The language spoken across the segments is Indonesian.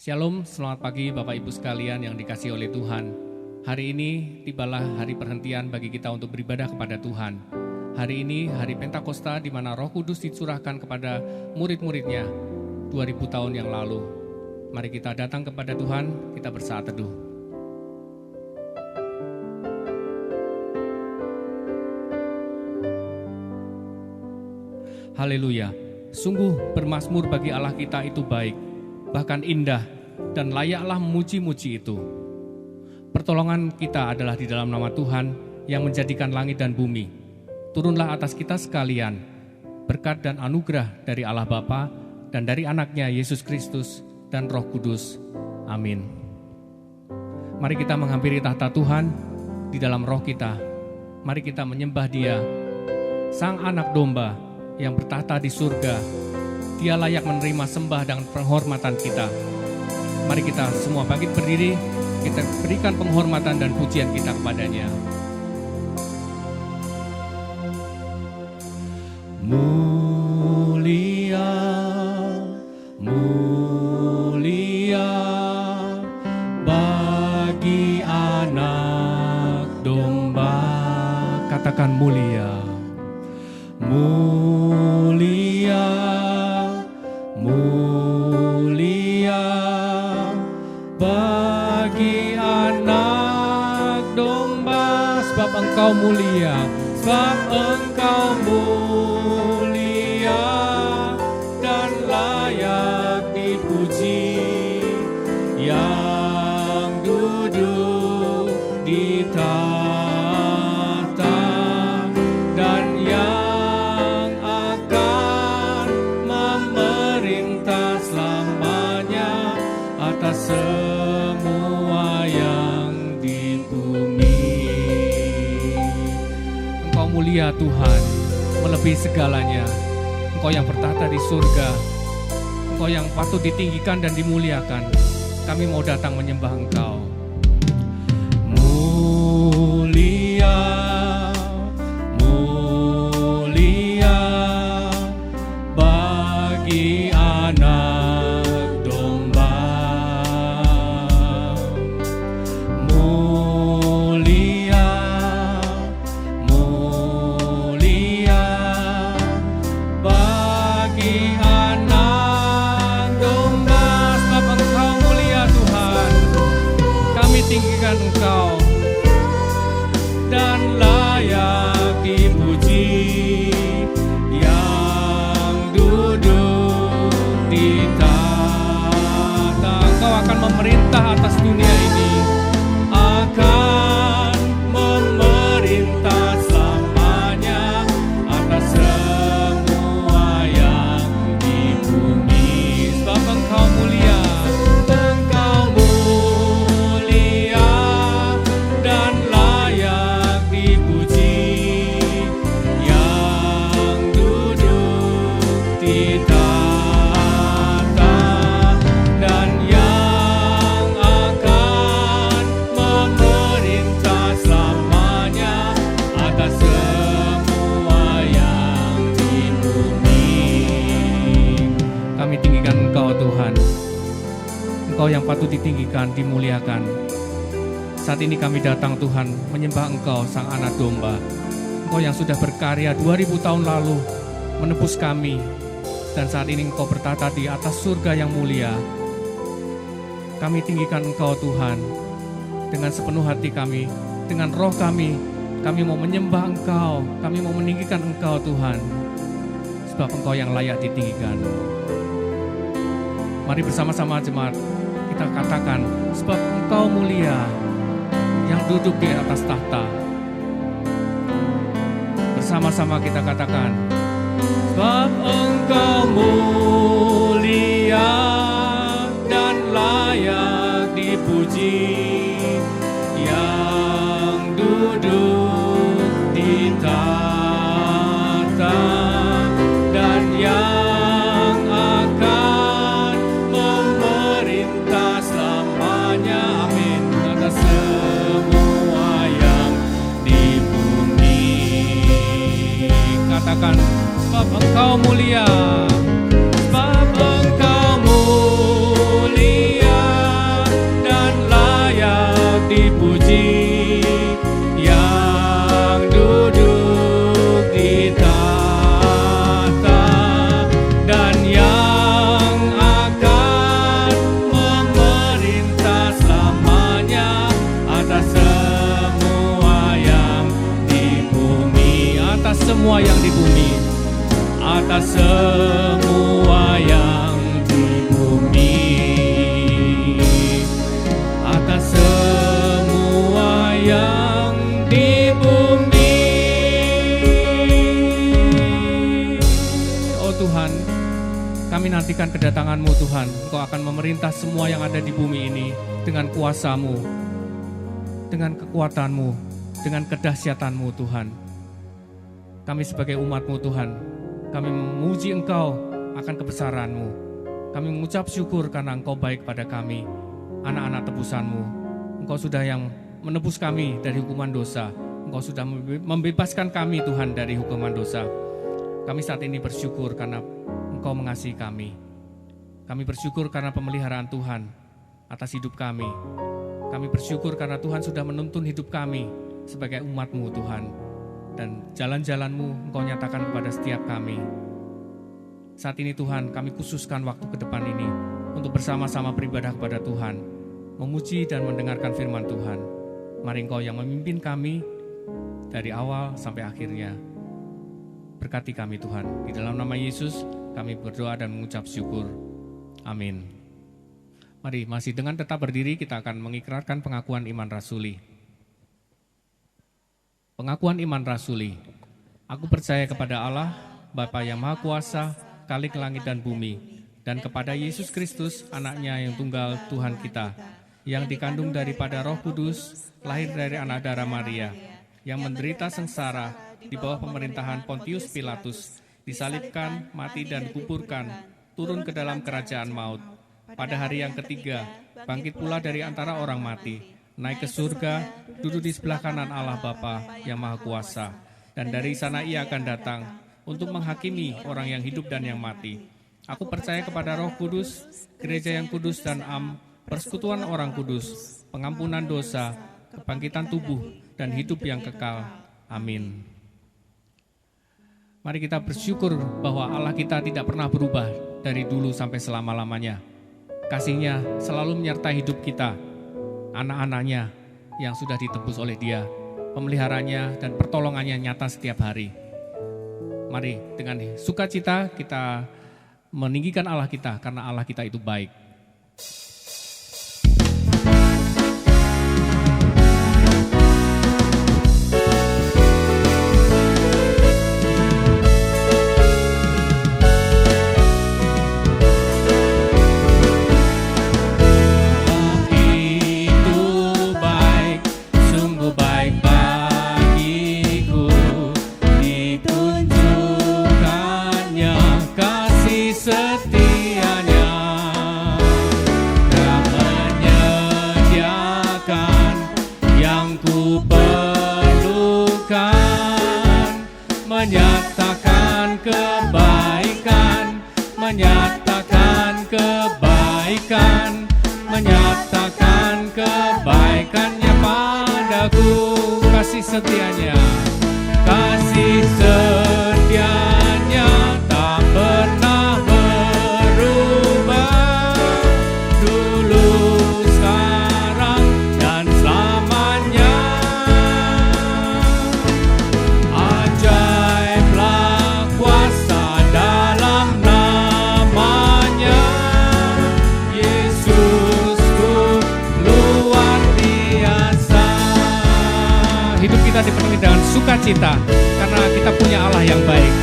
Shalom, selamat pagi Bapak Ibu sekalian yang dikasihi oleh Tuhan. Hari ini tibalah hari perhentian bagi kita untuk beribadah kepada Tuhan. Hari ini hari Pentakosta di mana Roh Kudus dicurahkan kepada murid-muridnya 2000 tahun yang lalu. Mari kita datang kepada Tuhan, kita bersaat teduh. Haleluya. Sungguh bermazmur bagi Allah kita itu baik, bahkan indah, dan layaklah memuji-muji itu. Pertolongan kita adalah di dalam nama Tuhan yang menjadikan langit dan bumi. Turunlah atas kita sekalian, berkat dan anugerah dari Allah Bapa dan dari anaknya Yesus Kristus dan Roh Kudus. Amin. Mari kita menghampiri tahta Tuhan di dalam roh kita. Mari kita menyembah Dia, Sang Anak Domba yang bertahta di surga. Dia layak menerima sembah dan penghormatan kita. Mari kita semua bangkit berdiri, kita berikan penghormatan dan pujian kita kepadanya. Mulia, mulia bagi anak domba. Katakan mulia, mulia, mulia bagi anak domba. Sebab Engkau mulia, sebab Engkau mulia dan layak dipuji, yang duduk di tahta dan yang akan memerintah selamanya atas semua yang di bumi. Engkau mulia Tuhan, melebihi segalanya. Engkau yang bertahta di surga, Engkau yang patut ditinggikan dan dimuliakan. Kami mau datang menyembah Engkau. Mulia, mulia bagi anak domba. Mulia, mulia bagi anak domba. Sebab Engkau mulia Tuhan, kami tinggikan Engkau dan layak dipuji, yang duduk di tahta. Engkau akan memerintah atas dunia ini, akan memerintah selamanya atas semua yang di bumi. Sebab Engkau mulia, Engkau mulia dan layak dipuji, yang duduk di tahta dan yang akan memerintah selamanya atas semua yang di bumi. Kami tinggikan Engkau Tuhan, Engkau yang patut ditinggikan, dimuliakan. Saat ini kami datang Tuhan menyembah Engkau Sang Anak Domba. Engkau yang sudah berkarya 2000 tahun lalu menebus kami, dan saat ini Engkau bertahta di atas surga yang mulia. Kami tinggikan Engkau Tuhan dengan sepenuh hati kami, dengan roh kami. Kami mau menyembah Engkau, kami mau meninggikan Engkau Tuhan, sebab Engkau yang layak ditinggikan. Mari bersama-sama jemaat kita katakan, sebab Engkau mulia yang duduk di atas tahta. Bersama-sama kita katakan, sebab Engkau mulia dan layak dipuji, yang duduk di tahta dan yang akan memerintah selamanya. Amin. Atas semua yang di bumi. Katakan, sebab Engkau mulia, sebab Engkau mulia atas semua yang di bumi, atas semua yang di bumi. Oh Tuhan, kami nantikan kedatangan-Mu Tuhan. Engkau akan memerintah semua yang ada di bumi ini dengan kuasa-Mu, dengan kekuatan-Mu, dengan kedahsyatan-Mu Tuhan. Kami sebagai umat-Mu Tuhan, kami memuji Engkau akan kebesaran-Mu. Kami mengucap syukur karena Engkau baik pada kami, anak-anak tebusan-Mu. Engkau sudah yang menebus kami dari hukuman dosa. Engkau sudah membebaskan kami Tuhan dari hukuman dosa. Kami saat ini bersyukur karena Engkau mengasihi kami. Kami bersyukur karena pemeliharaan Tuhan atas hidup kami. Kami bersyukur karena Tuhan sudah menuntun hidup kami sebagai umat-Mu Tuhan. Dan jalan-jalan-Mu Engkau nyatakan kepada setiap kami. Saat ini Tuhan, kami khususkan waktu ke depan ini untuk bersama-sama beribadah kepada Tuhan, memuji dan mendengarkan firman Tuhan. Mari Engkau yang memimpin kami dari awal sampai akhirnya. Berkati kami Tuhan. Di dalam nama Yesus kami berdoa dan mengucap syukur. Amin. Mari masih dengan tetap berdiri kita akan mengikrarkan pengakuan iman rasuli. Pengakuan iman rasuli. Aku percaya kepada Allah, Bapa yang Maha Kuasa, Khalik langit dan bumi, dan kepada Yesus Kristus, anaknya yang tunggal Tuhan kita, yang dikandung daripada Roh Kudus, lahir dari anak darah Maria, yang menderita sengsara di bawah pemerintahan Pontius Pilatus, disalibkan, mati dan dikuburkan, turun ke dalam kerajaan maut. Pada hari yang ketiga, bangkit pula dari antara orang mati, naik ke surga, duduk di sebelah kanan Allah Bapa yang Maha Kuasa, dan dari sana Ia akan datang untuk menghakimi orang yang hidup dan yang mati. Aku percaya kepada Roh Kudus, gereja yang kudus dan persekutuan orang kudus, pengampunan dosa, kebangkitan tubuh, dan hidup yang kekal. Amin. Mari kita bersyukur bahwa Allah kita tidak pernah berubah dari dulu sampai selama-lamanya. Kasih-Nya selalu menyertai hidup kita, anak-anaknya yang sudah ditebus oleh Dia, pemeliharanya dan pertolongannya nyata setiap hari. Mari dengan sukacita kita meninggikan Allah kita, karena Allah kita itu baik. Menyatakan kebaikannya padaku, kasih setianya tak pernah berubah, dulu, sekarang, dan selamanya. Ajaiblah kuasa dalam namanya, Yesusku luar biasa. Hidup kita dipenuhi dengan sukacita karena kita punya Allah yang baik.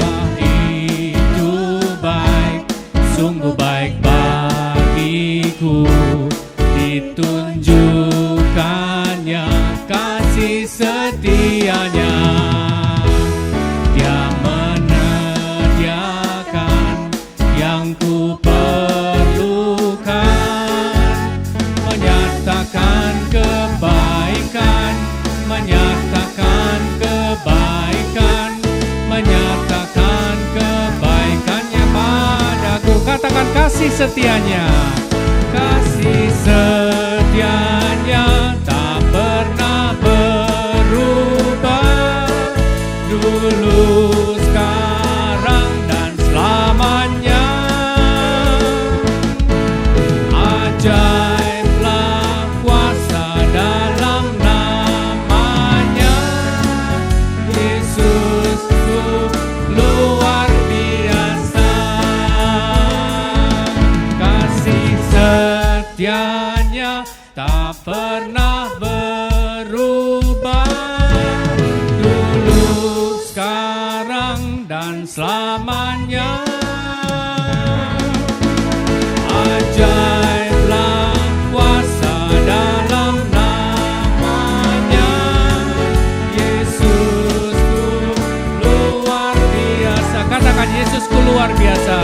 Allah itu baik, sungguh baik bagiku, ditunjukkannya kasih setianya. Dia menyediakan yang ku perlukan, menyatakan kebaikan, menyatakan kebaikan, menyatakan kebaikannya padaku. Katakan kasih setianya, kasih setianya tak pernah berubah, dulu, sekarang, dan selamanya. Ajaiblah kuasa namanya. Ajaiblah kuasa dalam namanya. Yesusku luar biasa. Katakan Yesusku luar biasa.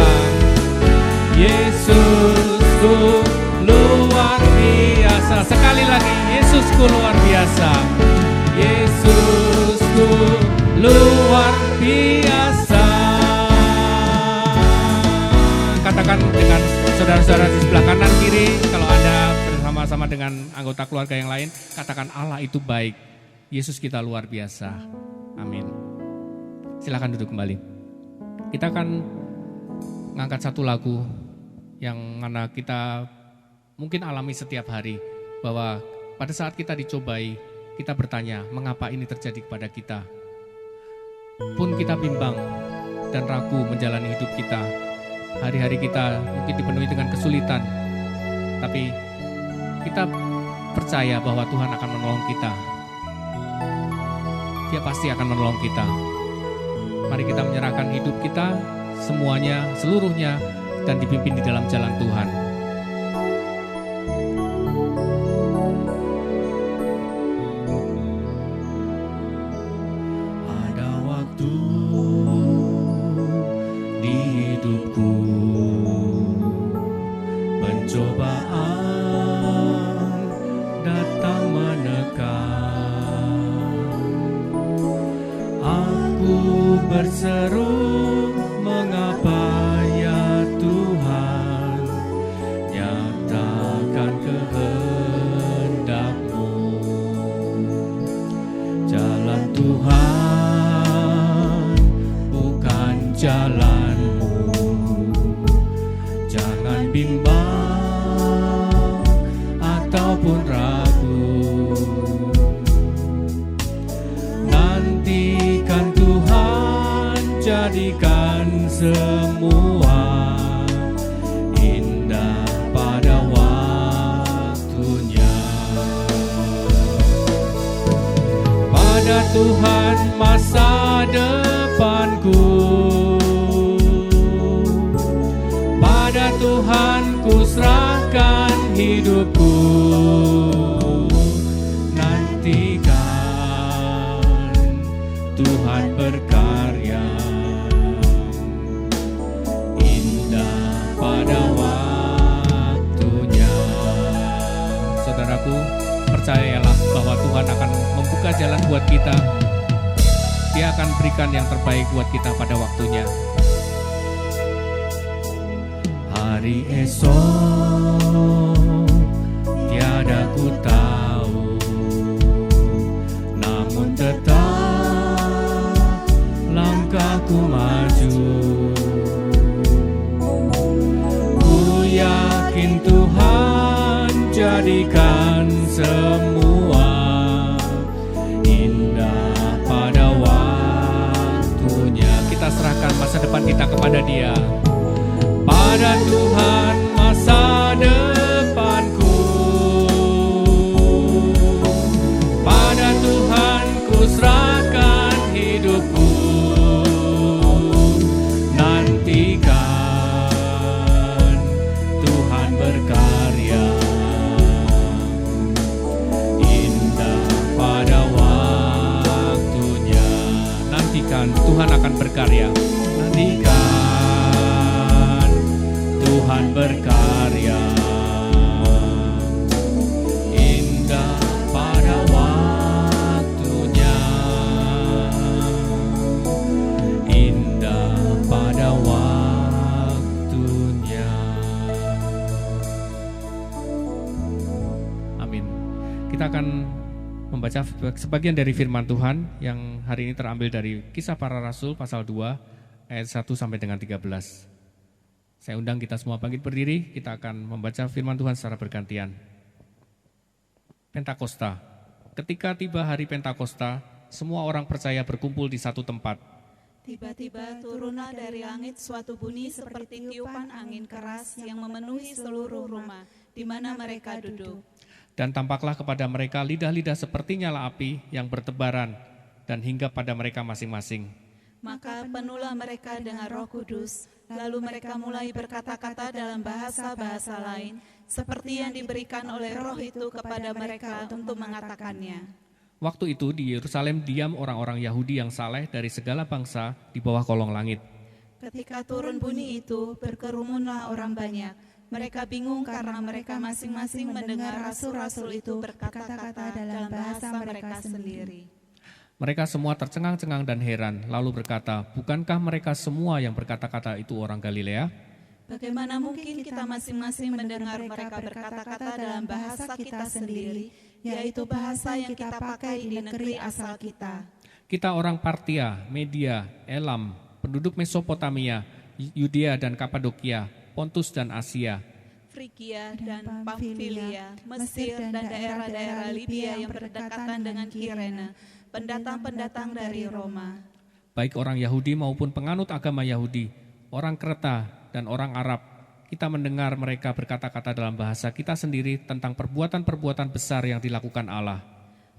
Yesusku luar biasa. Sekali lagi, Yesusku luar biasa. Yesusku luar biasa. Katakan dengan saudara-saudara di sebelah kanan kiri, kalau Anda bersama-sama dengan anggota keluarga yang lain, katakan Allah itu baik. Yesus kita luar biasa. Amin. Silakan duduk kembali. Kita akan mengangkat satu lagu yang mana kita mungkin alami setiap hari, bahwa pada saat kita dicobai, kita bertanya, mengapa ini terjadi kepada kita? Pun kita bimbang dan ragu menjalani hidup kita. Hari-hari kita mungkin dipenuhi dengan kesulitan, tapi kita percaya bahwa Tuhan akan menolong kita. Dia pasti akan menolong kita. Mari kita menyerahkan hidup kita, semuanya, seluruhnya, dan dipimpin di dalam jalan Tuhan. Ada waktu di hidupku, pencobaan datang menekan. Aku berseru, mengapa ya Tuhan, nyatakan kehendak-Mu. Jalan Tuhan bukan jalan-Mu. Jangan bimbang ataupun ragu. Nantikan Tuhan, jadikan semua indah pada waktunya. Pada Tuhan masa depanku, pada Tuhan ku serahkan hidupku. Nantikan Tuhan berkarya, indah pada waktunya. Saudaraku, percayalah bahwa Tuhan akan membuka jalan buat kita. Dia akan berikan yang terbaik buat kita pada waktunya. Hari esok tiada ku tahu, namun tetap langkahku maju. Ku yakin Tuhan jadikan semua indah pada waktunya. Kita serahkan masa depan kita kepada Dia. Pada Tuhan masa depanku, pada Tuhan ku serahkan hidupku. Nantikan Tuhan berkarya, indah pada waktunya. Nantikan Tuhan akan berkarya. Nantikan Tuhan berkarya, indah pada waktunya, indah pada waktunya. Amin. Kita akan membaca sebagian dari firman Tuhan yang hari ini terambil dari Kisah Para Rasul pasal 2 ayat 1 sampai dengan 13. Saya undang kita semua bangkit berdiri, kita akan membaca firman Tuhan secara bergantian. Pentakosta. Ketika tiba hari Pentakosta, semua orang percaya berkumpul di satu tempat. Tiba-tiba turunlah dari langit suatu bunyi seperti tiupan angin keras yang memenuhi seluruh rumah di mana mereka duduk. Dan tampaklah kepada mereka lidah-lidah seperti nyala api yang bertebaran dan hinggap pada mereka masing-masing. Maka penuhlah mereka dengan Roh Kudus, lalu mereka mulai berkata-kata dalam bahasa-bahasa lain, seperti yang diberikan oleh Roh itu kepada mereka untuk mengatakannya. Waktu itu di Yerusalem diam orang-orang Yahudi yang saleh dari segala bangsa di bawah kolong langit. Ketika turun bunyi itu, berkerumunlah orang banyak. Mereka bingung karena mereka masing-masing mendengar rasul-rasul itu berkata-kata dalam bahasa mereka sendiri. Mereka semua tercengang-cengang dan heran, lalu berkata, bukankah mereka semua yang berkata-kata itu orang Galilea? Bagaimana mungkin kita masing-masing mendengar mereka berkata-kata dalam bahasa kita sendiri, yaitu bahasa yang kita pakai di negeri asal kita? Kita orang Partia, Media, Elam, penduduk Mesopotamia, Yudea dan Kapadokia, Pontus dan Asia, Frigia dan Pamfilia, Mesir dan daerah-daerah Libya yang berdekatan dengan Kirene, pendatang-pendatang dari Roma. Baik orang Yahudi maupun penganut agama Yahudi, orang Kreta dan orang Arab, kita mendengar mereka berkata-kata dalam bahasa kita sendiri tentang perbuatan-perbuatan besar yang dilakukan Allah.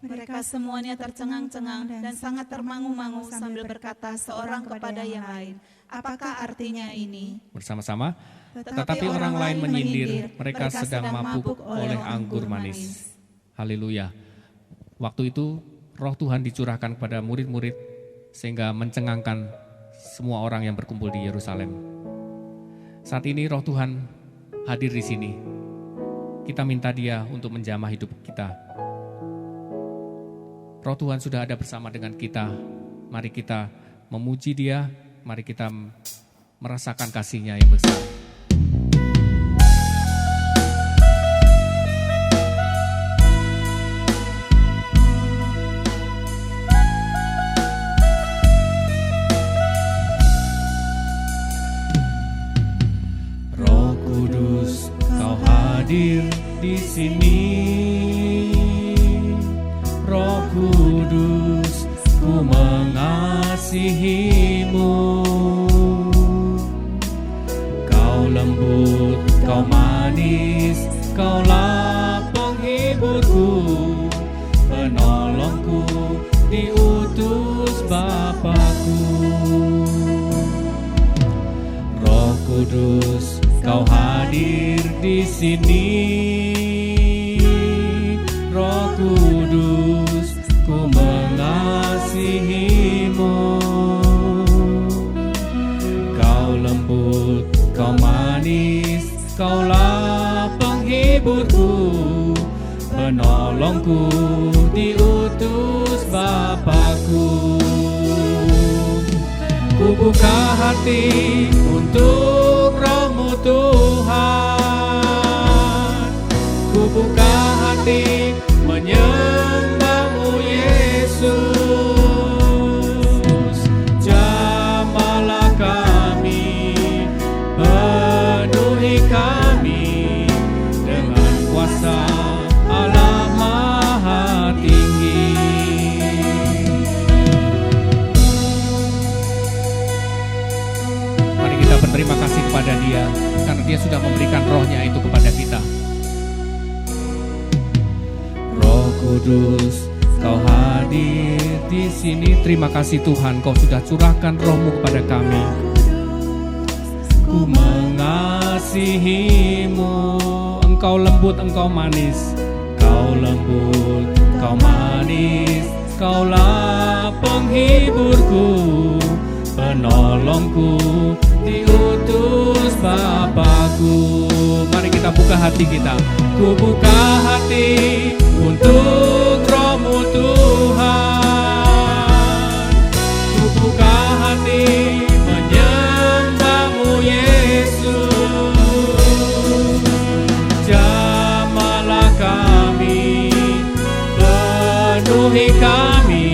Mereka semuanya tercengang-cengang dan sangat termangu-mangu sambil berkata seorang kepada yang lain, apakah artinya ini? Bersama-sama, tetapi orang lain menyindir, mereka sedang mabuk oleh anggur manis. Haleluya. Waktu itu Roh Tuhan dicurahkan kepada murid-murid sehingga mencengangkan semua orang yang berkumpul di Yerusalem. Saat ini Roh Tuhan hadir di sini. Kita minta Dia untuk menjamah hidup kita. Roh Tuhan sudah ada bersama dengan kita. Mari kita memuji Dia, mari kita merasakan kasih-Nya yang besar. Hadir di sini, Roh Kudus, ku mengasihimu. Kau lembut, kau manis, kaulah penghiburku, penolongku, diutus Bapakku. Roh Kudus, Kau hadir di sini, Roh Kudus, ku mengasihimu. Kau lembut, kau manis, kaulah penghiburku, penolongku, diutus Bapakku. Ku buka hati untuk Roh-Mu Tuhan, ku buka hati menyembah-Mu Yesus. Jamahlah kami, penuhi kami dengan kuasa Allah Maha Tinggi. Mari kita berterima kasih kepada Dia, karena Dia sudah memberikan Roh-Nya itu kepada kita. Roh Kudus, Kau hadir di sini. Terima kasih Tuhan, Kau sudah curahkan Roh-Mu kepada kami. Ku mengasihimu, Engkau lembut, Engkau manis. Kau lembut, Kau manis, Kaulah penghiburku, penolongku, diutus Bapakku. Mari kita buka hati kita. Ku buka hati untuk Roh-Mu Tuhan. Ku buka hati menyembah-Mu Yesus. Jamahlah kami, penuhi kami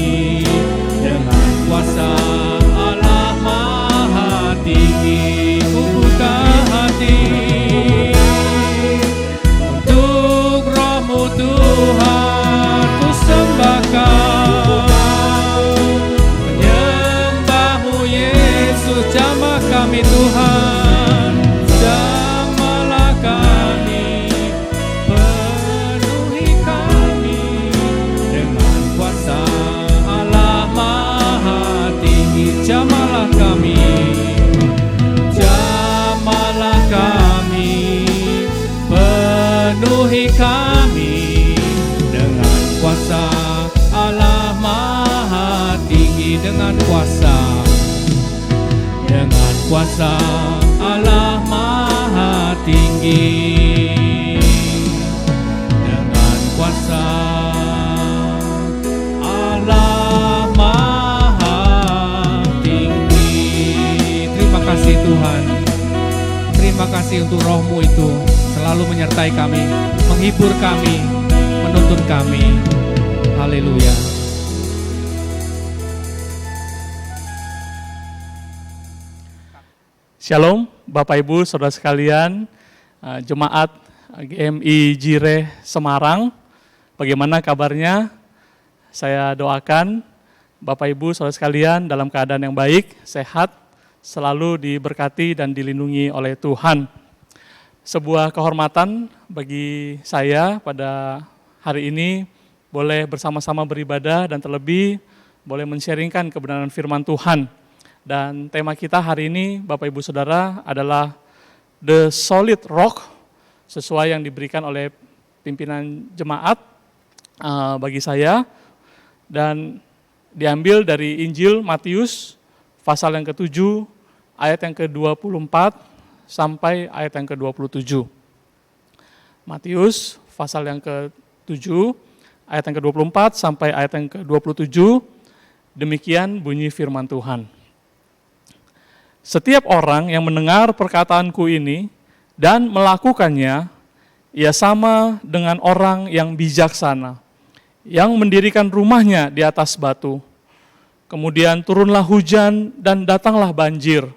dengan kuasa Allah Maha Tinggi. Ku buka hati untuk Roh-Mu Tuhan. Ku sembah Kau, menyembah-Mu Yesus. Jamah kami Tuhan, jamahlah kami, penuhi kami dengan kuasa Allah Maha Tinggi. Jamah kuasa Allah Maha Tinggi. Dengan kuasa Allah Maha Tinggi. Terima kasih Tuhan. Terima kasih untuk roh-Mu itu selalu menyertai kami, menghibur kami, menuntun kami. Haleluya. Shalom Bapak Ibu Saudara sekalian, Jemaat GMI Jire Semarang. Bagaimana kabarnya? Saya doakan Bapak Ibu Saudara sekalian dalam keadaan yang baik, sehat, selalu diberkati dan dilindungi oleh Tuhan. Sebuah kehormatan bagi saya pada hari ini boleh bersama-sama beribadah dan terlebih boleh men-sharingkan kebenaran firman Tuhan. Dan tema kita hari ini Bapak Ibu Saudara adalah The Solid Rock, sesuai yang diberikan oleh pimpinan jemaat bagi saya, dan diambil dari Injil Matius pasal yang ke-7 ayat yang ke-24 sampai ayat yang ke-27. Matius pasal yang ke-7 ayat yang ke-24 sampai ayat yang ke-27, demikian bunyi firman Tuhan. Setiap orang yang mendengar perkataanku ini dan melakukannya, ia sama dengan orang yang bijaksana, yang mendirikan rumahnya di atas batu. Kemudian turunlah hujan dan datanglah banjir.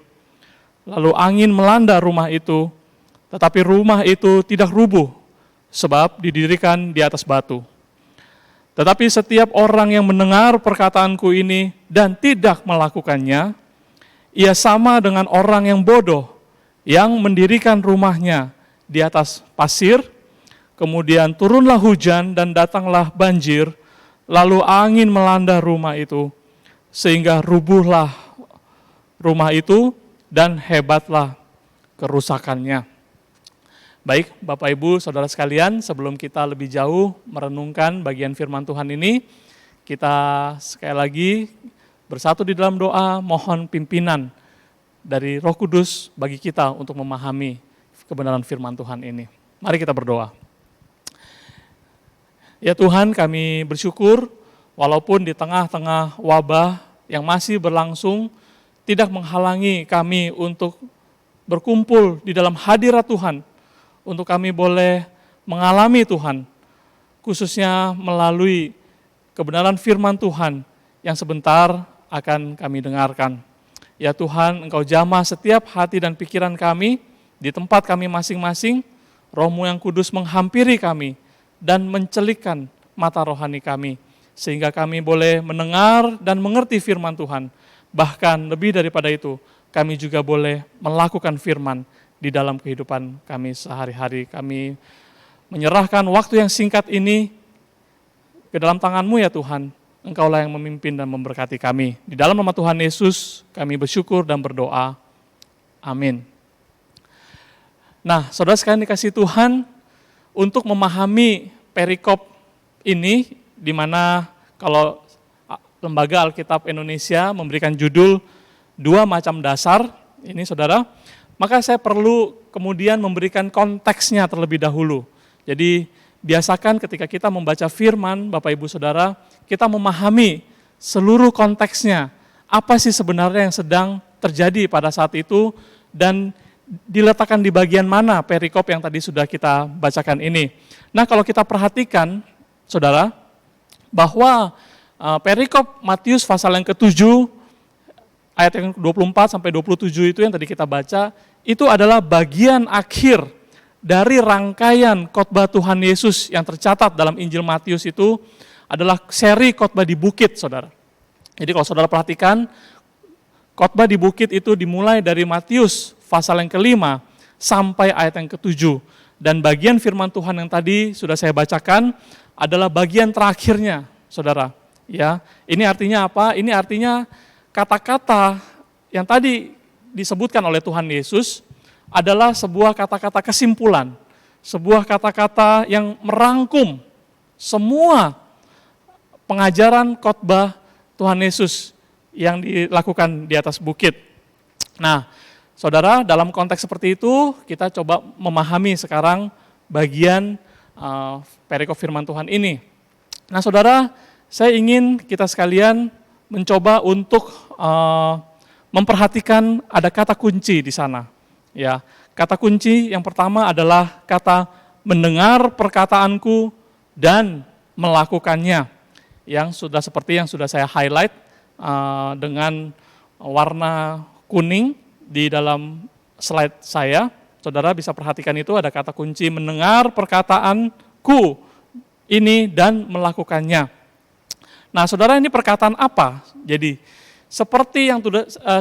Lalu angin melanda rumah itu, tetapi rumah itu tidak rubuh, sebab didirikan di atas batu. Tetapi setiap orang yang mendengar perkataanku ini dan tidak melakukannya, ia sama dengan orang yang bodoh, yang mendirikan rumahnya di atas pasir, kemudian turunlah hujan dan datanglah banjir, lalu angin melanda rumah itu, sehingga rubuhlah rumah itu dan hebatlah kerusakannya. Baik, Bapak Ibu, Saudara sekalian, sebelum kita lebih jauh merenungkan bagian firman Tuhan ini, kita sekali lagi bersatu di dalam doa, mohon pimpinan dari Roh Kudus bagi kita untuk memahami kebenaran firman Tuhan ini. Mari kita berdoa. Ya Tuhan, kami bersyukur walaupun di tengah-tengah wabah yang masih berlangsung, tidak menghalangi kami untuk berkumpul di dalam hadirat Tuhan, untuk kami boleh mengalami Tuhan, khususnya melalui kebenaran firman Tuhan yang sebentar akan kami dengarkan. Ya Tuhan, Engkau jamah setiap hati dan pikiran kami di tempat kami masing-masing, Roh-Mu yang kudus menghampiri kami dan mencelikkan mata rohani kami, sehingga kami boleh mendengar dan mengerti firman Tuhan. Bahkan lebih daripada itu, kami juga boleh melakukan firman di dalam kehidupan kami sehari-hari. Kami menyerahkan waktu yang singkat ini ke dalam tangan-Mu ya Tuhan. Engkaulah yang memimpin dan memberkati kami. Di dalam nama Tuhan Yesus kami bersyukur dan berdoa. Amin. Nah, saudara sekalian dikasih Tuhan, untuk memahami perikop ini, di mana kalau Lembaga Alkitab Indonesia memberikan judul 2 macam dasar, ini saudara, maka saya perlu kemudian memberikan konteksnya terlebih dahulu. Jadi biasakan ketika kita membaca firman, Bapak Ibu Saudara, kita memahami seluruh konteksnya. Apa sih sebenarnya yang sedang terjadi pada saat itu dan diletakkan di bagian mana perikop yang tadi sudah kita bacakan ini. Nah, kalau kita perhatikan, Saudara, bahwa perikop Matius pasal yang ke-7, ayat yang 24 sampai 27 itu yang tadi kita baca, itu adalah bagian akhir dari rangkaian khotbah Tuhan Yesus yang tercatat dalam Injil Matius. Itu adalah seri khotbah di bukit, saudara. Jadi kalau saudara perhatikan, khotbah di bukit itu dimulai dari Matius pasal yang ke-5 sampai ayat yang ke-7. Dan bagian firman Tuhan yang tadi sudah saya bacakan adalah bagian terakhirnya, saudara. Ya, ini artinya apa? Ini artinya kata-kata yang tadi disebutkan oleh Tuhan Yesus adalah sebuah kata-kata kesimpulan, sebuah kata-kata yang merangkum semua pengajaran khotbah Tuhan Yesus yang dilakukan di atas bukit. Nah, Saudara, dalam konteks seperti itu, kita coba memahami sekarang bagian perikop firman Tuhan ini. Nah, saudara, saya ingin kita sekalian mencoba untuk memperhatikan ada kata kunci di sana. Ya, kata kunci yang pertama adalah kata mendengar perkataanku dan melakukannya. Yang sudah seperti yang sudah saya highlight dengan warna kuning di dalam slide saya. Saudara bisa perhatikan itu ada kata kunci mendengar perkataanku ini dan melakukannya. Nah, saudara, ini perkataan apa? Jadi seperti yang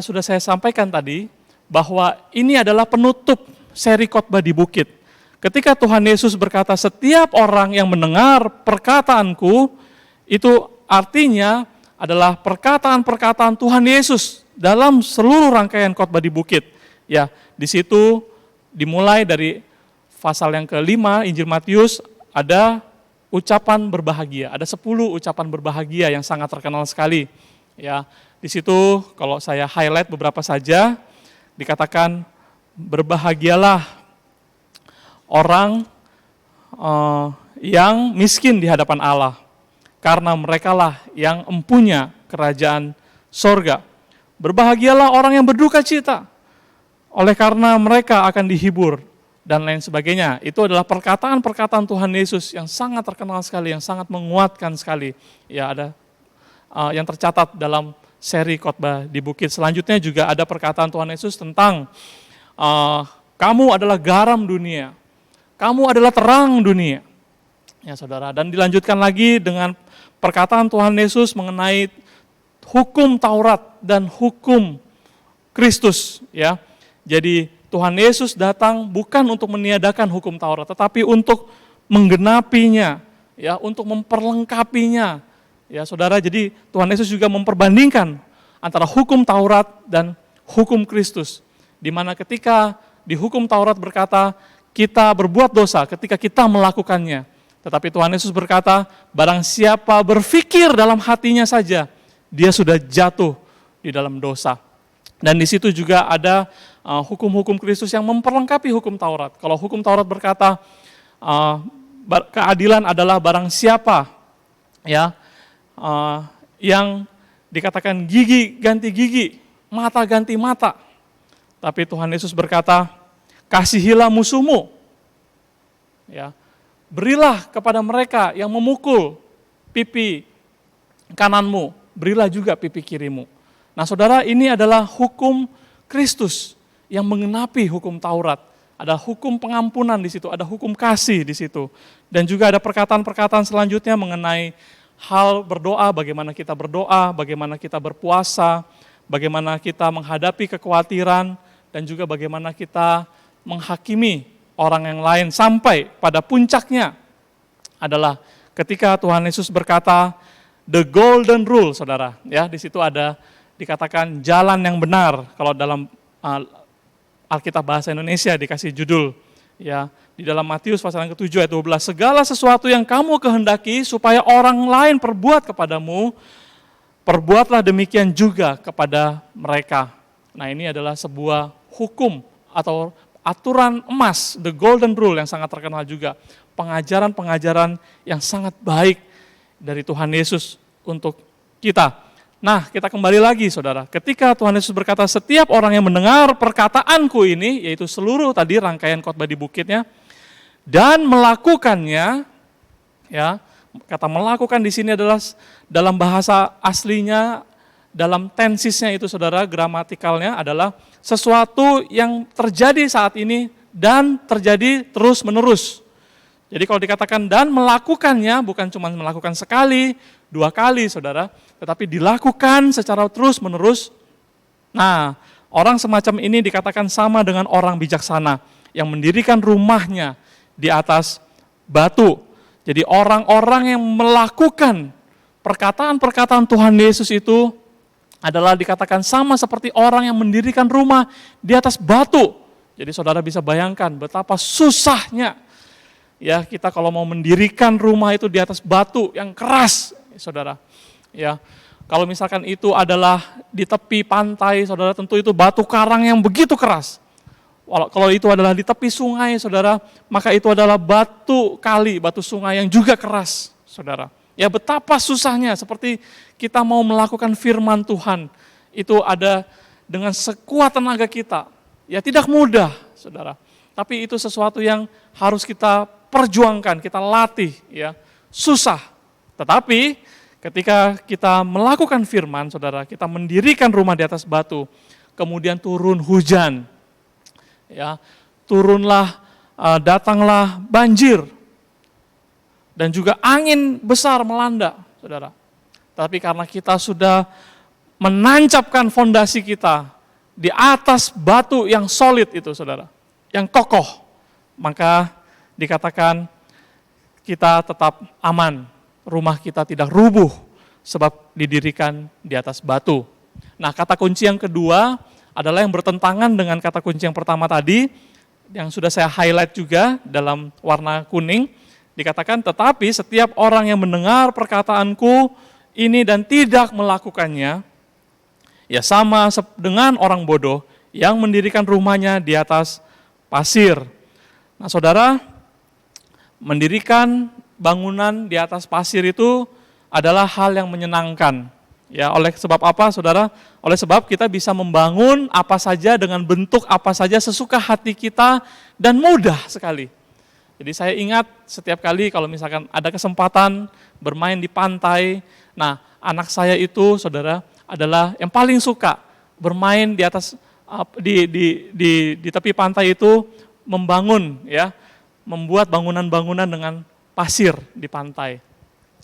sudah saya sampaikan tadi, bahwa ini adalah penutup seri khotbah di bukit. Ketika Tuhan Yesus berkata, setiap orang yang mendengar perkataanku, itu artinya adalah perkataan-perkataan Tuhan Yesus dalam seluruh rangkaian khotbah di bukit. Ya, di situ dimulai dari pasal yang ke-5 Injil Matius ada ucapan berbahagia. Ada 10 ucapan berbahagia yang sangat terkenal sekali. Ya, di situ kalau saya highlight beberapa saja, dikatakan berbahagialah orang yang miskin di hadapan Allah, karena merekalah yang empunya kerajaan sorga. Berbahagialah orang yang berduka cita, oleh karena mereka akan dihibur, dan lain sebagainya. Itu adalah perkataan-perkataan Tuhan Yesus yang sangat terkenal sekali, yang sangat menguatkan sekali. Ya, ada yang tercatat dalam seri khotbah di bukit. Selanjutnya juga ada perkataan Tuhan Yesus tentang kamu adalah garam dunia. Kamu adalah terang dunia, ya saudara. Dan dilanjutkan lagi dengan perkataan Tuhan Yesus mengenai hukum Taurat dan hukum Kristus. Ya, jadi Tuhan Yesus datang bukan untuk meniadakan hukum Taurat, tetapi untuk menggenapinya, ya, untuk memperlengkapinya. Ya, saudara. Jadi Tuhan Yesus juga memperbandingkan antara hukum Taurat dan hukum Kristus, di mana ketika di hukum Taurat berkata, kita berbuat dosa ketika kita melakukannya. Tetapi Tuhan Yesus berkata, barang siapa berpikir dalam hatinya saja, dia sudah jatuh di dalam dosa. Dan di situ juga ada hukum-hukum Kristus yang memperlengkapi hukum Taurat. Kalau hukum Taurat berkata, keadilan adalah barang siapa ya yang dikatakan gigi ganti gigi, mata ganti mata. Tapi Tuhan Yesus berkata, kasihilah musuhmu, ya, berilah kepada mereka yang memukul pipi kananmu, berilah juga pipi kirimu. Nah, saudara, ini adalah hukum Kristus yang menggenapi hukum Taurat. Ada hukum pengampunan di situ, ada hukum kasih di situ, dan juga ada perkataan-perkataan selanjutnya mengenai hal berdoa, bagaimana kita berpuasa, bagaimana kita menghadapi kekhawatiran, dan juga bagaimana kita menghakimi orang yang lain, sampai pada puncaknya adalah ketika Tuhan Yesus berkata the golden rule, saudara. Ya, di situ ada dikatakan jalan yang benar. Kalau dalam Alkitab bahasa Indonesia dikasih judul, ya, di dalam Matius pasal yang ke-7 ayat 12, segala sesuatu yang kamu kehendaki supaya orang lain perbuat kepadamu, perbuatlah demikian juga kepada mereka. Nah, ini adalah sebuah hukum atau aturan emas, the golden rule yang sangat terkenal juga. Pengajaran-pengajaran yang sangat baik dari Tuhan Yesus untuk kita. Nah, kita kembali lagi, saudara. Ketika Tuhan Yesus berkata, setiap orang yang mendengar perkataanku ini, yaitu seluruh tadi rangkaian khotbah di bukitnya, dan melakukannya, ya, kata melakukan di sini adalah dalam bahasa aslinya, dalam tensisnya itu, saudara, gramatikalnya adalah sesuatu yang terjadi saat ini dan terjadi terus-menerus. Jadi kalau dikatakan dan melakukannya, bukan cuma melakukan sekali, 2 kali, saudara, tetapi dilakukan secara terus-menerus. Nah, orang semacam ini dikatakan sama dengan orang bijaksana yang mendirikan rumahnya di atas batu. Jadi orang-orang yang melakukan perkataan-perkataan Tuhan Yesus itu adalah dikatakan sama seperti orang yang mendirikan rumah di atas batu. Jadi saudara bisa bayangkan betapa susahnya ya kita kalau mau mendirikan rumah itu di atas batu yang keras, saudara. Ya, Kalau misalkan itu adalah di tepi pantai, saudara, tentu itu batu karang yang begitu keras. Kalau itu adalah di tepi sungai, saudara, maka itu adalah batu kali, batu sungai yang juga keras, saudara. Ya betapa susahnya, seperti kita mau melakukan firman Tuhan, itu ada dengan sekuat tenaga kita. Ya tidak mudah, saudara. Tapi itu sesuatu yang harus kita perjuangkan, kita latih, ya. Susah. Tetapi ketika kita melakukan firman, saudara, kita mendirikan rumah di atas batu, kemudian turun hujan, ya, datanglah banjir, dan juga angin besar melanda, saudara. Tapi karena kita sudah menancapkan fondasi kita di atas batu yang solid itu, saudara, yang kokoh, maka dikatakan kita tetap aman, rumah kita tidak rubuh sebab didirikan di atas batu. Nah, kata kunci yang kedua adalah yang bertentangan dengan kata kunci yang pertama tadi, yang sudah saya highlight juga dalam warna kuning, dikatakan, tetapi setiap orang yang mendengar perkataanku ini dan tidak melakukannya, ya sama dengan orang bodoh yang mendirikan rumahnya di atas pasir. Nah, saudara, mendirikan bangunan di atas pasir itu adalah hal yang menyenangkan. Ya, oleh sebab apa, saudara? Oleh sebab kita bisa membangun apa saja dengan bentuk apa saja sesuka hati kita dan mudah sekali. Jadi saya ingat setiap kali kalau misalkan ada kesempatan bermain di pantai, nah anak saya itu, saudara, adalah yang paling suka bermain di atas di tepi pantai itu, membangun, ya, membuat bangunan-bangunan dengan pasir di pantai.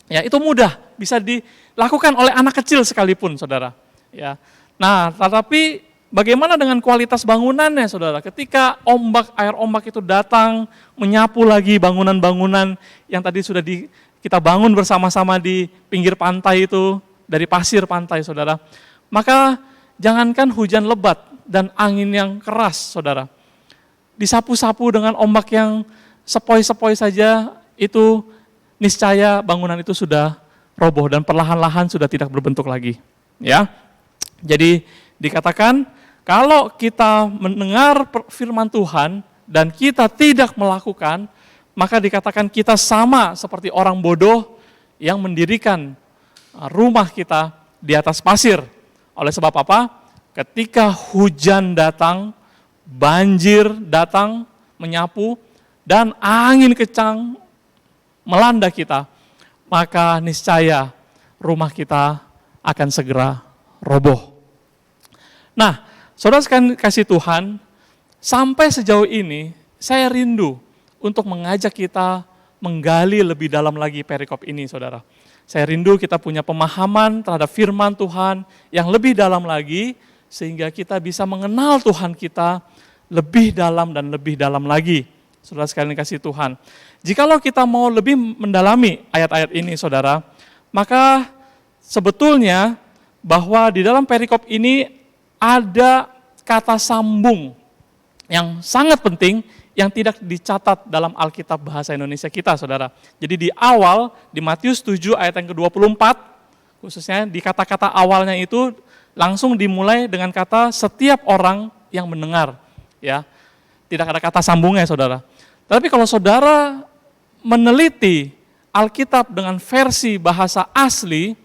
Ya, itu mudah, bisa dilakukan oleh anak kecil sekalipun, saudara. Ya. Nah, tetapi bagaimana dengan kualitas bangunannya, saudara? Ketika air ombak itu datang, menyapu lagi bangunan-bangunan yang tadi sudah kita bangun bersama-sama di pinggir pantai itu, dari pasir pantai, saudara. Maka jangankan hujan lebat dan angin yang keras, saudara. Disapu-sapu dengan ombak yang sepoi-sepoi saja, itu niscaya bangunan itu sudah roboh dan perlahan-lahan sudah tidak berbentuk lagi. Ya, jadi dikatakan kalau kita mendengar firman Tuhan dan kita tidak melakukan, maka dikatakan kita sama seperti orang bodoh yang mendirikan rumah kita di atas pasir. Oleh sebab apa? Ketika hujan datang, banjir datang menyapu, dan angin kencang melanda kita, maka niscaya rumah kita akan segera roboh. Nah, saudara sekalian kasih Tuhan, sampai sejauh ini saya rindu untuk mengajak kita menggali lebih dalam lagi perikop ini, saudara. Saya rindu kita punya pemahaman terhadap firman Tuhan yang lebih dalam lagi, sehingga kita bisa mengenal Tuhan kita lebih dalam dan lebih dalam lagi. Saudara sekalian kasih Tuhan, jikalau kita mau lebih mendalami ayat-ayat ini, saudara, maka sebetulnya bahwa di dalam perikop ini ada kata sambung yang sangat penting yang tidak dicatat dalam Alkitab bahasa Indonesia kita, saudara. Jadi di awal, di Matius 7 ayat yang ke-24, khususnya di kata-kata awalnya itu langsung dimulai dengan kata setiap orang yang mendengar. Ya, tidak ada kata sambungnya, saudara. Tapi kalau saudara meneliti Alkitab dengan versi bahasa asli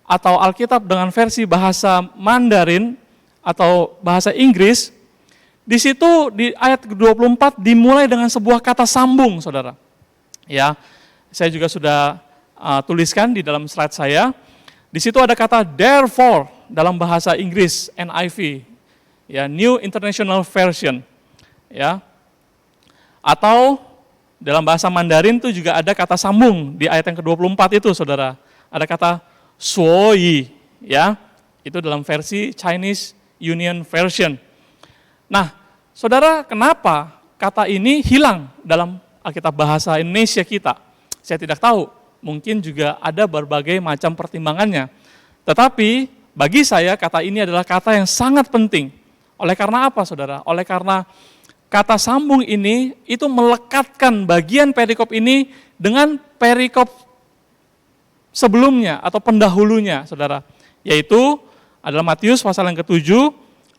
atau Alkitab dengan versi bahasa Mandarin atau bahasa Inggris, di situ di ayat ke-24 dimulai dengan sebuah kata sambung, saudara. Ya, saya juga sudah tuliskan di dalam slide saya. Di situ ada kata therefore dalam bahasa Inggris NIV, ya, New International Version, ya. Atau dalam bahasa Mandarin itu juga ada kata sambung di ayat yang ke-24 itu, saudara. Ada kata suoyi, ya. Itu dalam versi Chinese Union Version. Nah, saudara, kenapa kata ini hilang dalam Alkitab bahasa Indonesia kita? Saya tidak tahu, mungkin juga ada berbagai macam pertimbangannya. Tetapi bagi saya kata ini adalah kata yang sangat penting. Oleh karena apa, saudara? Oleh karena kata sambung ini itu melekatkan bagian perikop ini dengan perikop sebelumnya atau pendahulunya, saudara. yaitu adalah Matius pasal yang ke-7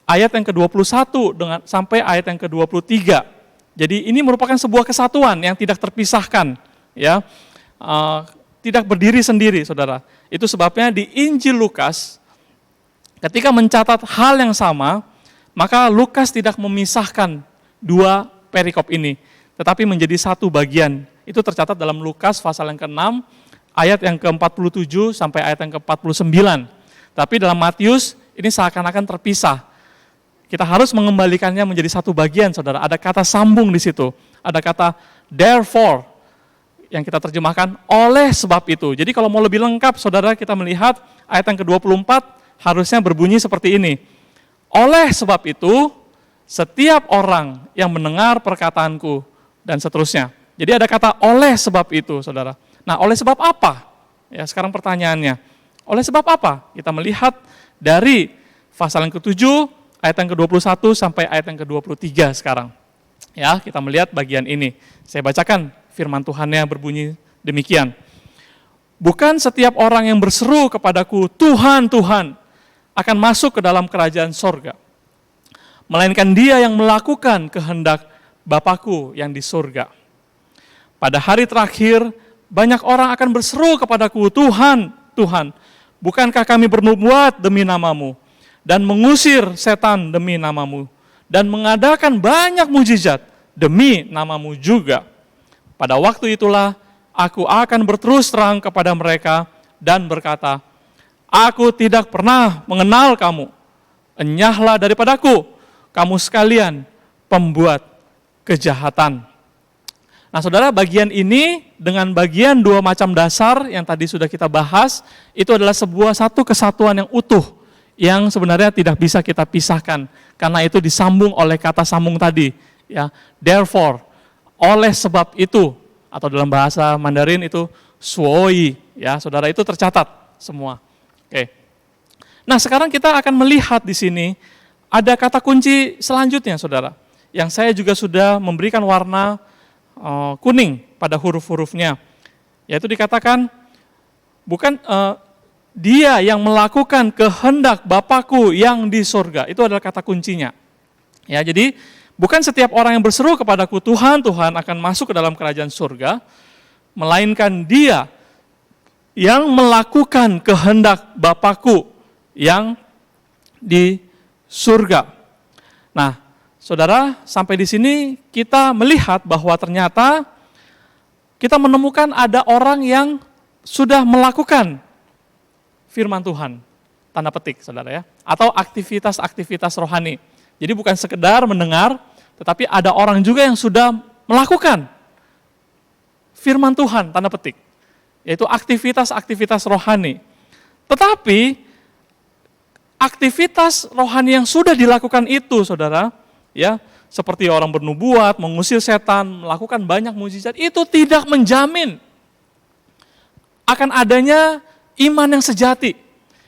ayat yang ke-21 sampai ayat yang ke-23. Jadi ini merupakan sebuah kesatuan yang tidak terpisahkan, ya. Tidak berdiri sendiri, Saudara. Itu sebabnya di Injil Lukas ketika mencatat hal yang sama, maka Lukas tidak memisahkan dua perikop ini, tetapi menjadi satu bagian. Itu tercatat dalam Lukas pasal yang ke-6, ayat yang ke-47 sampai ayat yang ke-49. Tapi dalam Matius, ini seakan-akan terpisah. Kita harus mengembalikannya menjadi satu bagian, Saudara. Ada kata sambung di situ. Ada kata therefore, yang kita terjemahkan oleh sebab itu. Jadi kalau mau lebih lengkap, Saudara, kita melihat ayat yang ke-24, harusnya berbunyi seperti ini. Oleh sebab itu, setiap orang yang mendengar perkataanku, dan seterusnya. Jadi ada kata oleh sebab itu, Saudara. Nah, oleh sebab apa? Ya, sekarang pertanyaannya. Oleh sebab apa? Kita melihat dari pasal yang ke-7, ayat yang ke-21 sampai ayat yang ke-23 sekarang. Ya, kita melihat bagian ini. Saya bacakan firman Tuhannya berbunyi demikian. Bukan setiap orang yang berseru kepadaku, Tuhan, Tuhan, akan masuk ke dalam kerajaan sorga, melainkan dia yang melakukan kehendak Bapakku yang di surga. Pada hari terakhir, banyak orang akan berseru kepadaku, Tuhan, Tuhan, bukankah kami bernubuat demi namamu, dan mengusir setan demi namamu, dan mengadakan banyak mujizat demi namamu juga. Pada waktu itulah, aku akan berterus terang kepada mereka dan berkata, aku tidak pernah mengenal kamu. Enyahlah daripadaku, kamu sekalian pembuat kejahatan. Nah, Saudara, bagian ini dengan bagian dua macam dasar yang tadi sudah kita bahas, itu adalah sebuah satu kesatuan yang utuh, yang sebenarnya tidak bisa kita pisahkan, karena itu disambung oleh kata sambung tadi. Ya, therefore, oleh sebab itu, atau dalam bahasa Mandarin itu suoi, ya, Saudara, itu tercatat semua. Oke. Nah, sekarang kita akan melihat di sini ada kata kunci selanjutnya, Saudara, yang saya juga sudah memberikan warna kuning pada huruf-hurufnya, yaitu dikatakan bukan dia yang melakukan kehendak Bapakku yang di surga. Itu adalah kata kuncinya. Ya, jadi bukan setiap orang yang berseru kepadaku Tuhan, Tuhan akan masuk ke dalam kerajaan surga, melainkan dia yang melakukan kehendak Bapakku yang di surga. Nah, Saudara, sampai di sini kita melihat bahwa ternyata kita menemukan ada orang yang sudah melakukan firman Tuhan, tanda petik, Saudara, ya, atau aktivitas-aktivitas rohani. Jadi bukan sekedar mendengar, tetapi ada orang juga yang sudah melakukan firman Tuhan, tanda petik, yaitu aktivitas-aktivitas rohani. Tetapi aktivitas rohani yang sudah dilakukan itu, Saudara, ya, seperti orang bernubuat, mengusir setan, melakukan banyak mujizat, itu tidak menjamin akan adanya iman yang sejati.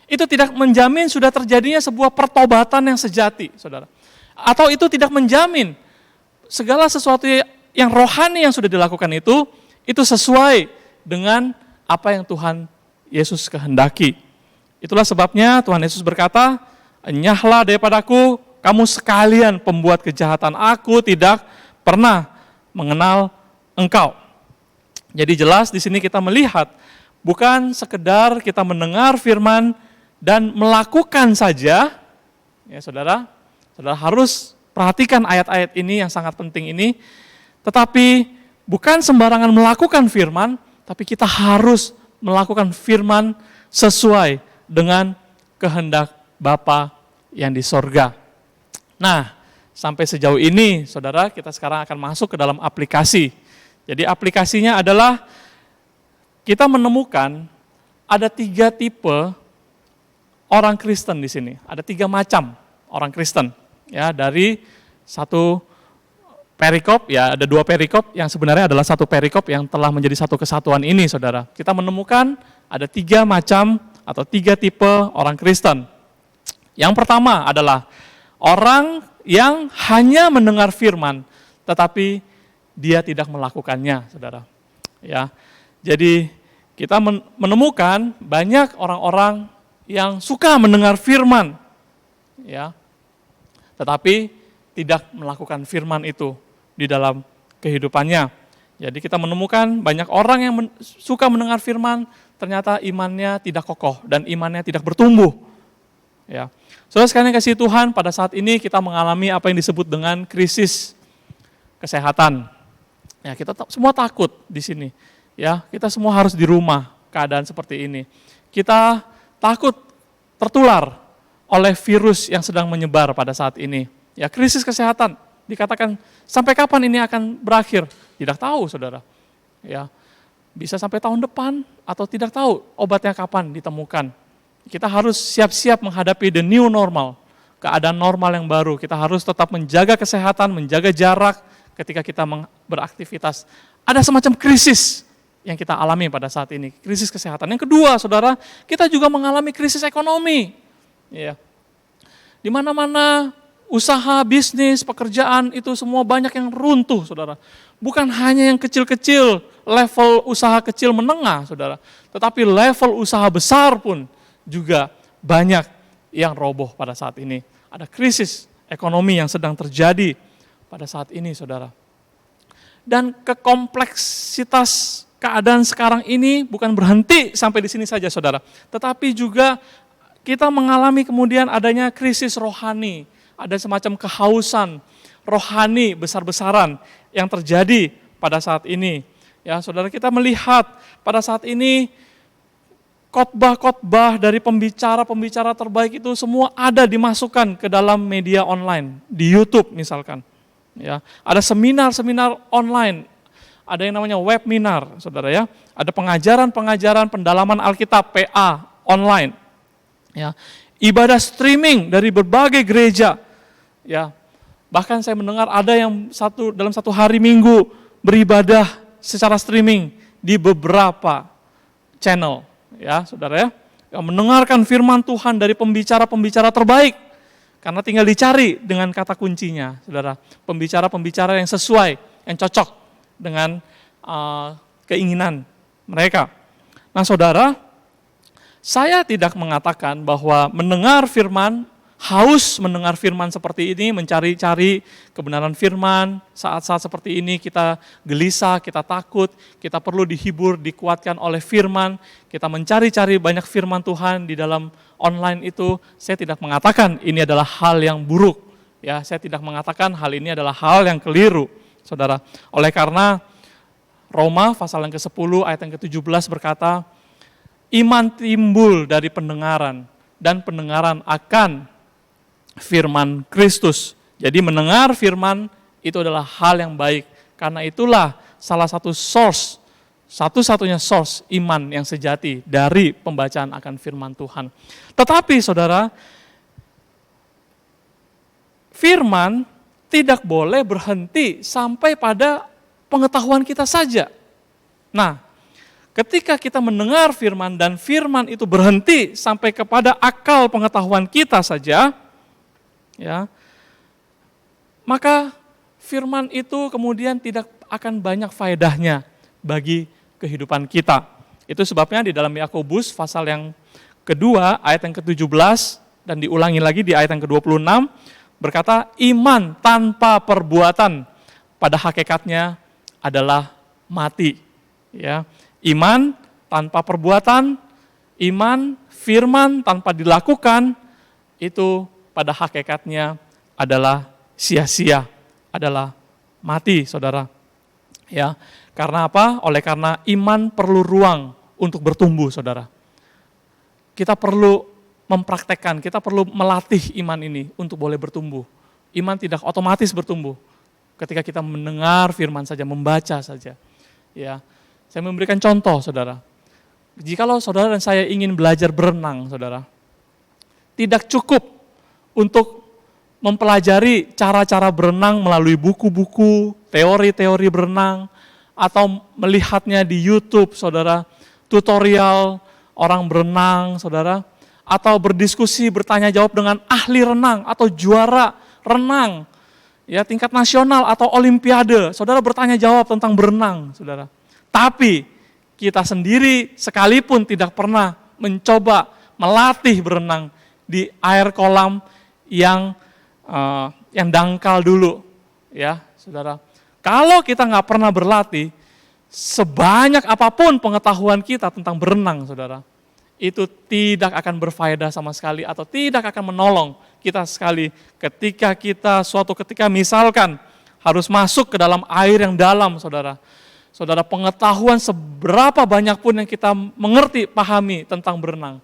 Itu tidak menjamin sudah terjadinya sebuah pertobatan yang sejati, Saudara. Atau itu tidak menjamin segala sesuatu yang rohani yang sudah dilakukan itu sesuai dengan apa yang Tuhan Yesus kehendaki. Itulah sebabnya Tuhan Yesus berkata, enyahlah daripadaku, kamu sekalian pembuat kejahatan, aku tidak pernah mengenal engkau. Jadi jelas di sini kita melihat, bukan sekedar kita mendengar firman dan melakukan saja, ya Saudara harus perhatikan ayat-ayat ini yang sangat penting ini, tetapi bukan sembarangan melakukan firman, tapi kita harus melakukan firman sesuai dengan kehendak Bapa yang di sorga. Nah, sampai sejauh ini, Saudara, kita sekarang akan masuk ke dalam aplikasi. Jadi aplikasinya adalah kita menemukan ada 3 tipe orang Kristen di sini. Ada 3 macam orang Kristen. Ya, dari satu perikop, ya ada 2 perikop yang sebenarnya adalah satu perikop yang telah menjadi satu kesatuan ini, Saudara. Kita menemukan ada 3 macam atau 3 tipe orang Kristen. Yang pertama adalah orang yang hanya mendengar firman, tetapi dia tidak melakukannya, Saudara. Ya, jadi kita menemukan banyak orang-orang yang suka mendengar firman, ya, tetapi tidak melakukan firman itu di dalam kehidupannya. Jadi kita menemukan banyak orang yang suka mendengar firman, ternyata imannya tidak kokoh dan imannya tidak bertumbuh. Ya, saudara sekalian yang kasih Tuhan, pada saat ini kita mengalami apa yang disebut dengan krisis kesehatan. Ya, kita semua takut di sini. Ya, kita semua harus di rumah keadaan seperti ini. Kita takut tertular oleh virus yang sedang menyebar pada saat ini. Ya, krisis kesehatan dikatakan sampai kapan ini akan berakhir? Tidak tahu, saudara. Ya, bisa sampai tahun depan atau tidak tahu obatnya kapan ditemukan. Kita harus siap-siap menghadapi the new normal, keadaan normal yang baru. Kita harus tetap menjaga kesehatan, menjaga jarak ketika kita beraktivitas. Ada semacam krisis yang kita alami pada saat ini, krisis kesehatan. Yang kedua, saudara, kita juga mengalami krisis ekonomi. Ya. Di mana-mana usaha, bisnis, pekerjaan itu semua banyak yang runtuh, saudara. Bukan hanya yang kecil-kecil, level usaha kecil menengah, saudara. Tetapi level usaha besar pun juga banyak yang roboh pada saat ini. Ada krisis ekonomi yang sedang terjadi pada saat ini, saudara. Dan kekompleksitas keadaan sekarang ini bukan berhenti sampai di sini saja, saudara. Tetapi juga kita mengalami kemudian adanya krisis rohani. Ada semacam kehausan rohani besar-besaran yang terjadi pada saat ini. Ya, saudara, kita melihat pada saat ini khotbah-khotbah dari pembicara-pembicara terbaik itu semua ada dimasukkan ke dalam media online, di YouTube misalkan. Ya, ada seminar-seminar online, ada yang namanya webinar, saudara ya. Ada pengajaran-pengajaran pendalaman Alkitab PA online. Ya, ibadah streaming dari berbagai gereja. Ya, bahkan saya mendengar ada yang dalam satu hari Minggu beribadah secara streaming di beberapa channel. Ya, saudara ya, yang mendengarkan firman Tuhan dari pembicara-pembicara terbaik. Karena tinggal dicari dengan kata kuncinya, saudara. Pembicara-pembicara yang sesuai, yang cocok dengan keinginan mereka. Nah, saudara, saya tidak mengatakan bahwa mendengar firman, haus mendengar firman seperti ini, mencari-cari kebenaran firman, saat-saat seperti ini kita gelisah, kita takut, kita perlu dihibur, dikuatkan oleh firman, kita mencari-cari banyak firman Tuhan di dalam online itu. Saya tidak mengatakan ini adalah hal yang buruk, ya. Saya tidak mengatakan hal ini adalah hal yang keliru, saudara. Oleh karena Roma pasal yang ke-10 ayat yang ke-17 berkata, iman timbul dari pendengaran, dan pendengaran akan firman Kristus. Jadi mendengar firman itu adalah hal yang baik. Karena itulah salah satu source, satu-satunya source iman yang sejati dari pembacaan akan firman Tuhan. Tetapi saudara, firman tidak boleh berhenti sampai pada pengetahuan kita saja. Nah, ketika kita mendengar firman dan firman itu berhenti sampai kepada akal pengetahuan kita saja, ya, maka firman itu kemudian tidak akan banyak faedahnya bagi kehidupan kita. Itu sebabnya di dalam Yakobus pasal yang kedua ayat yang ke-17 dan diulangi lagi di ayat yang ke-26 berkata, iman tanpa perbuatan pada hakikatnya adalah mati. Ya, iman tanpa perbuatan, iman firman tanpa dilakukan itu pada hakikatnya adalah sia-sia, adalah mati, saudara. Ya, karena apa? Oleh karena iman perlu ruang untuk bertumbuh, saudara. Kita perlu mempraktekkan, kita perlu melatih iman ini untuk boleh bertumbuh. Iman tidak otomatis bertumbuh ketika kita mendengar firman saja, membaca saja. Ya, saya memberikan contoh, saudara. Jikalau saudara dan saya ingin belajar berenang, saudara, tidak cukup untuk mempelajari cara-cara berenang melalui buku-buku, teori-teori berenang, atau melihatnya di YouTube, saudara, tutorial orang berenang, saudara, atau berdiskusi, bertanya jawab dengan ahli renang atau juara renang, ya, tingkat nasional atau olimpiade, saudara bertanya jawab tentang berenang, saudara. Tapi kita sendiri sekalipun tidak pernah mencoba melatih berenang di air kolam yang dangkal dulu, ya saudara. Kalau kita nggak pernah berlatih, sebanyak apapun pengetahuan kita tentang berenang, saudara, itu tidak akan berfaedah sama sekali atau tidak akan menolong kita sekali ketika suatu ketika misalkan harus masuk ke dalam air yang dalam, saudara. Saudara, pengetahuan seberapa banyak pun yang kita mengerti, pahami tentang berenang,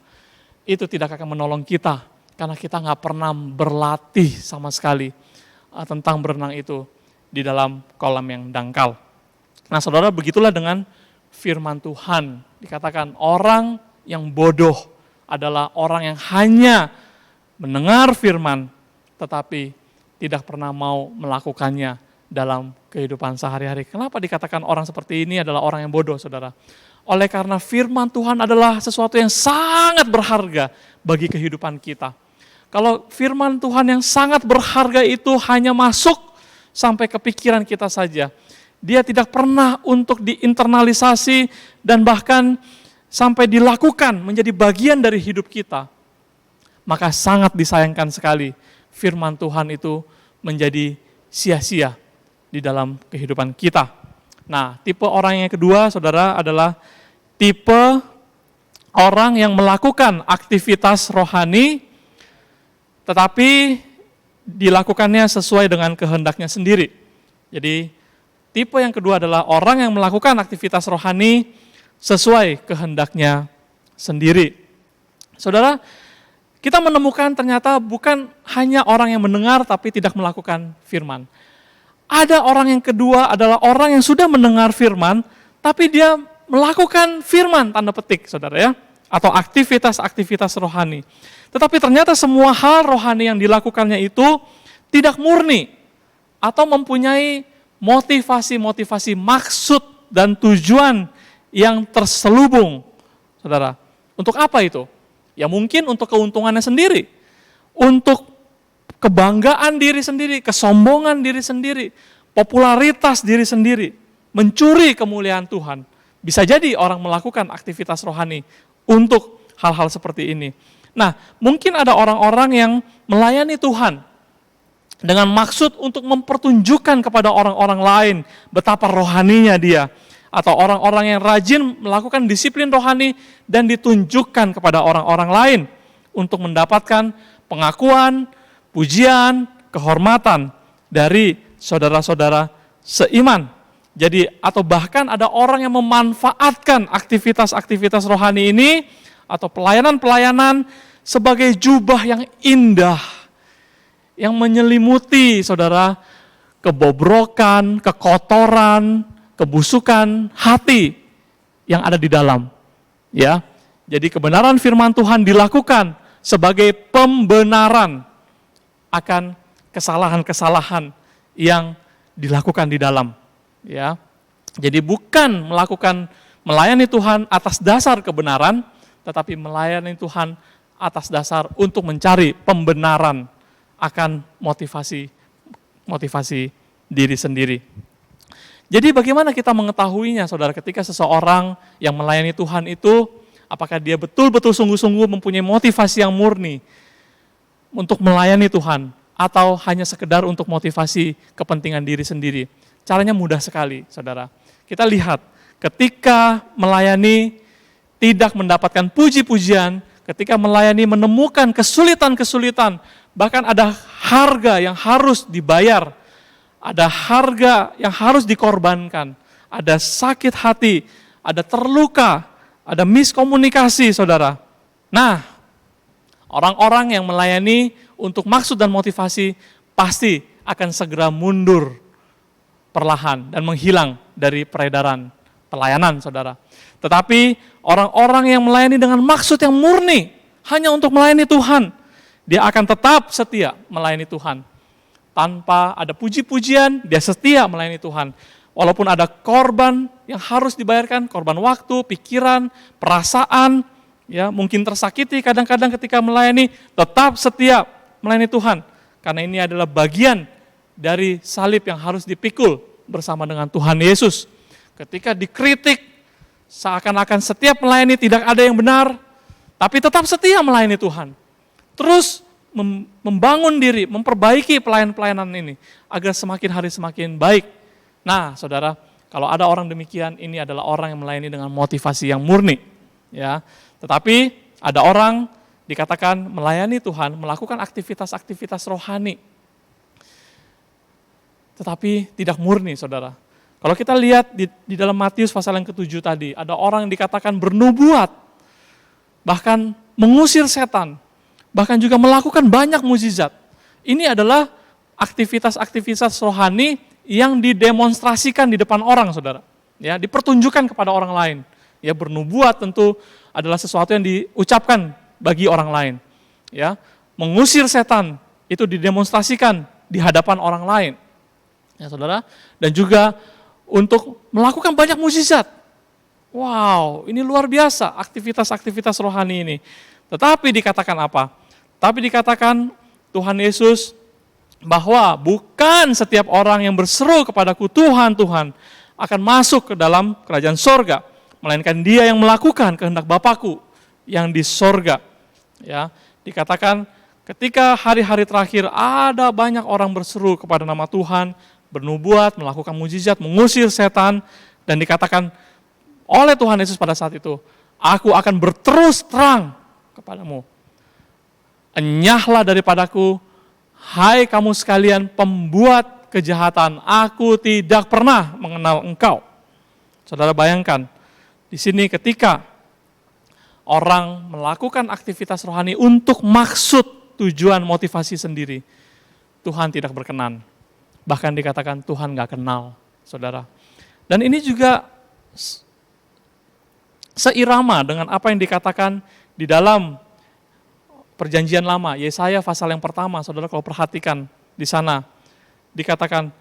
itu tidak akan menolong kita karena kita nggak pernah berlatih sama sekali tentang berenang itu di dalam kolam yang dangkal. Nah, saudara, begitulah dengan firman Tuhan. Dikatakan orang yang bodoh adalah orang yang hanya mendengar firman tetapi tidak pernah mau melakukannya dalam kehidupan sehari-hari. Kenapa dikatakan orang seperti ini adalah orang yang bodoh, saudara? Oleh karena firman Tuhan adalah sesuatu yang sangat berharga bagi kehidupan kita. Kalau firman Tuhan yang sangat berharga itu hanya masuk sampai ke pikiran kita saja, dia tidak pernah untuk diinternalisasi dan bahkan sampai dilakukan menjadi bagian dari hidup kita, maka sangat disayangkan sekali firman Tuhan itu menjadi sia-sia di dalam kehidupan kita. Nah, tipe orang yang kedua, saudara, adalah tipe orang yang melakukan aktivitas rohani, tetapi dilakukannya sesuai dengan kehendaknya sendiri. Jadi, tipe yang kedua adalah orang yang melakukan aktivitas rohani sesuai kehendaknya sendiri. Saudara, kita menemukan ternyata bukan hanya orang yang mendengar tapi tidak melakukan firman. Ada orang yang kedua adalah orang yang sudah mendengar firman, tapi dia melakukan firman, tanda petik, saudara ya, atau aktivitas-aktivitas rohani. Tetapi ternyata semua hal rohani yang dilakukannya itu tidak murni, atau mempunyai motivasi-motivasi maksud dan tujuan yang terselubung, saudara. Untuk apa itu? Ya mungkin untuk keuntungannya sendiri, untuk kebanggaan diri sendiri, kesombongan diri sendiri, popularitas diri sendiri, mencuri kemuliaan Tuhan. Bisa jadi orang melakukan aktivitas rohani untuk hal-hal seperti ini. Nah, mungkin ada orang-orang yang melayani Tuhan dengan maksud untuk mempertunjukkan kepada orang-orang lain betapa rohaninya dia. Atau orang-orang yang rajin melakukan disiplin rohani dan ditunjukkan kepada orang-orang lain untuk mendapatkan pengakuan, pujian, kehormatan dari saudara-saudara seiman. Jadi, atau bahkan ada orang yang memanfaatkan aktivitas-aktivitas rohani ini atau pelayanan-pelayanan sebagai jubah yang indah, yang menyelimuti, saudara, kebobrokan, kekotoran, kebusukan hati yang ada di dalam. Ya, jadi kebenaran firman Tuhan dilakukan sebagai pembenaran akan kesalahan-kesalahan yang dilakukan di dalam. Ya, jadi bukan melayani Tuhan atas dasar kebenaran, tetapi melayani Tuhan atas dasar untuk mencari pembenaran akan motivasi diri sendiri. Jadi bagaimana kita mengetahuinya, saudara, ketika seseorang yang melayani Tuhan itu, apakah dia betul-betul sungguh-sungguh mempunyai motivasi yang murni untuk melayani Tuhan, atau hanya sekedar untuk motivasi kepentingan diri sendiri? Caranya mudah sekali, saudara. Kita lihat, ketika melayani tidak mendapatkan puji-pujian, ketika melayani menemukan kesulitan-kesulitan, bahkan ada harga yang harus dibayar, ada harga yang harus dikorbankan, ada sakit hati, ada terluka, ada miskomunikasi, saudara. Nah, orang-orang yang melayani untuk maksud dan motivasi pasti akan segera mundur perlahan dan menghilang dari peredaran pelayanan, saudara. Tetapi orang-orang yang melayani dengan maksud yang murni, hanya untuk melayani Tuhan, dia akan tetap setia melayani Tuhan. Tanpa ada puji-pujian, dia setia melayani Tuhan. Walaupun ada korban yang harus dibayarkan, korban waktu, pikiran, perasaan, ya mungkin tersakiti kadang-kadang ketika melayani, tetap setia melayani Tuhan. Karena ini adalah bagian dari salib yang harus dipikul bersama dengan Tuhan Yesus. Ketika dikritik, seakan-akan setiap melayani tidak ada yang benar, tapi tetap setia melayani Tuhan. Terus membangun diri, memperbaiki pelayanan ini agar semakin hari semakin baik. Nah, saudara, kalau ada orang demikian, ini adalah orang yang melayani dengan motivasi yang murni. Ya, tetapi ada orang dikatakan melayani Tuhan, melakukan aktivitas-aktivitas rohani, tetapi tidak murni, saudara. Kalau kita lihat di dalam Matius pasal yang ke-7 tadi, ada orang yang dikatakan bernubuat, bahkan mengusir setan, bahkan juga melakukan banyak mukjizat. Ini adalah aktivitas-aktivitas rohani yang didemonstrasikan di depan orang, saudara. Ya, dipertunjukkan kepada orang lain. Ya, bernubuat tentu adalah sesuatu yang diucapkan bagi orang lain. Ya, mengusir setan itu didemonstrasikan di hadapan orang lain. Ya, saudara, dan juga untuk melakukan banyak mukjizat. Wow, ini luar biasa aktivitas-aktivitas rohani ini. Tetapi dikatakan apa? Tapi dikatakan Tuhan Yesus bahwa bukan setiap orang yang berseru kepadaku Tuhan, Tuhan akan masuk ke dalam kerajaan sorga, melainkan dia yang melakukan kehendak Bapakku yang di sorga. Ya, dikatakan ketika hari-hari terakhir ada banyak orang berseru kepada nama Tuhan, bernubuat, melakukan mukjizat, mengusir setan, dan dikatakan oleh Tuhan Yesus pada saat itu, aku akan berterus terang kepadamu. Enyahlah daripadaku, hai kamu sekalian pembuat kejahatan, aku tidak pernah mengenal engkau. Saudara bayangkan, di sini ketika orang melakukan aktivitas rohani untuk maksud, tujuan, motivasi sendiri, Tuhan tidak berkenan. Bahkan dikatakan Tuhan gak kenal, saudara. Dan ini juga seirama dengan apa yang dikatakan di dalam Perjanjian Lama, Yesaya pasal yang pertama, saudara kalau perhatikan di sana, dikatakan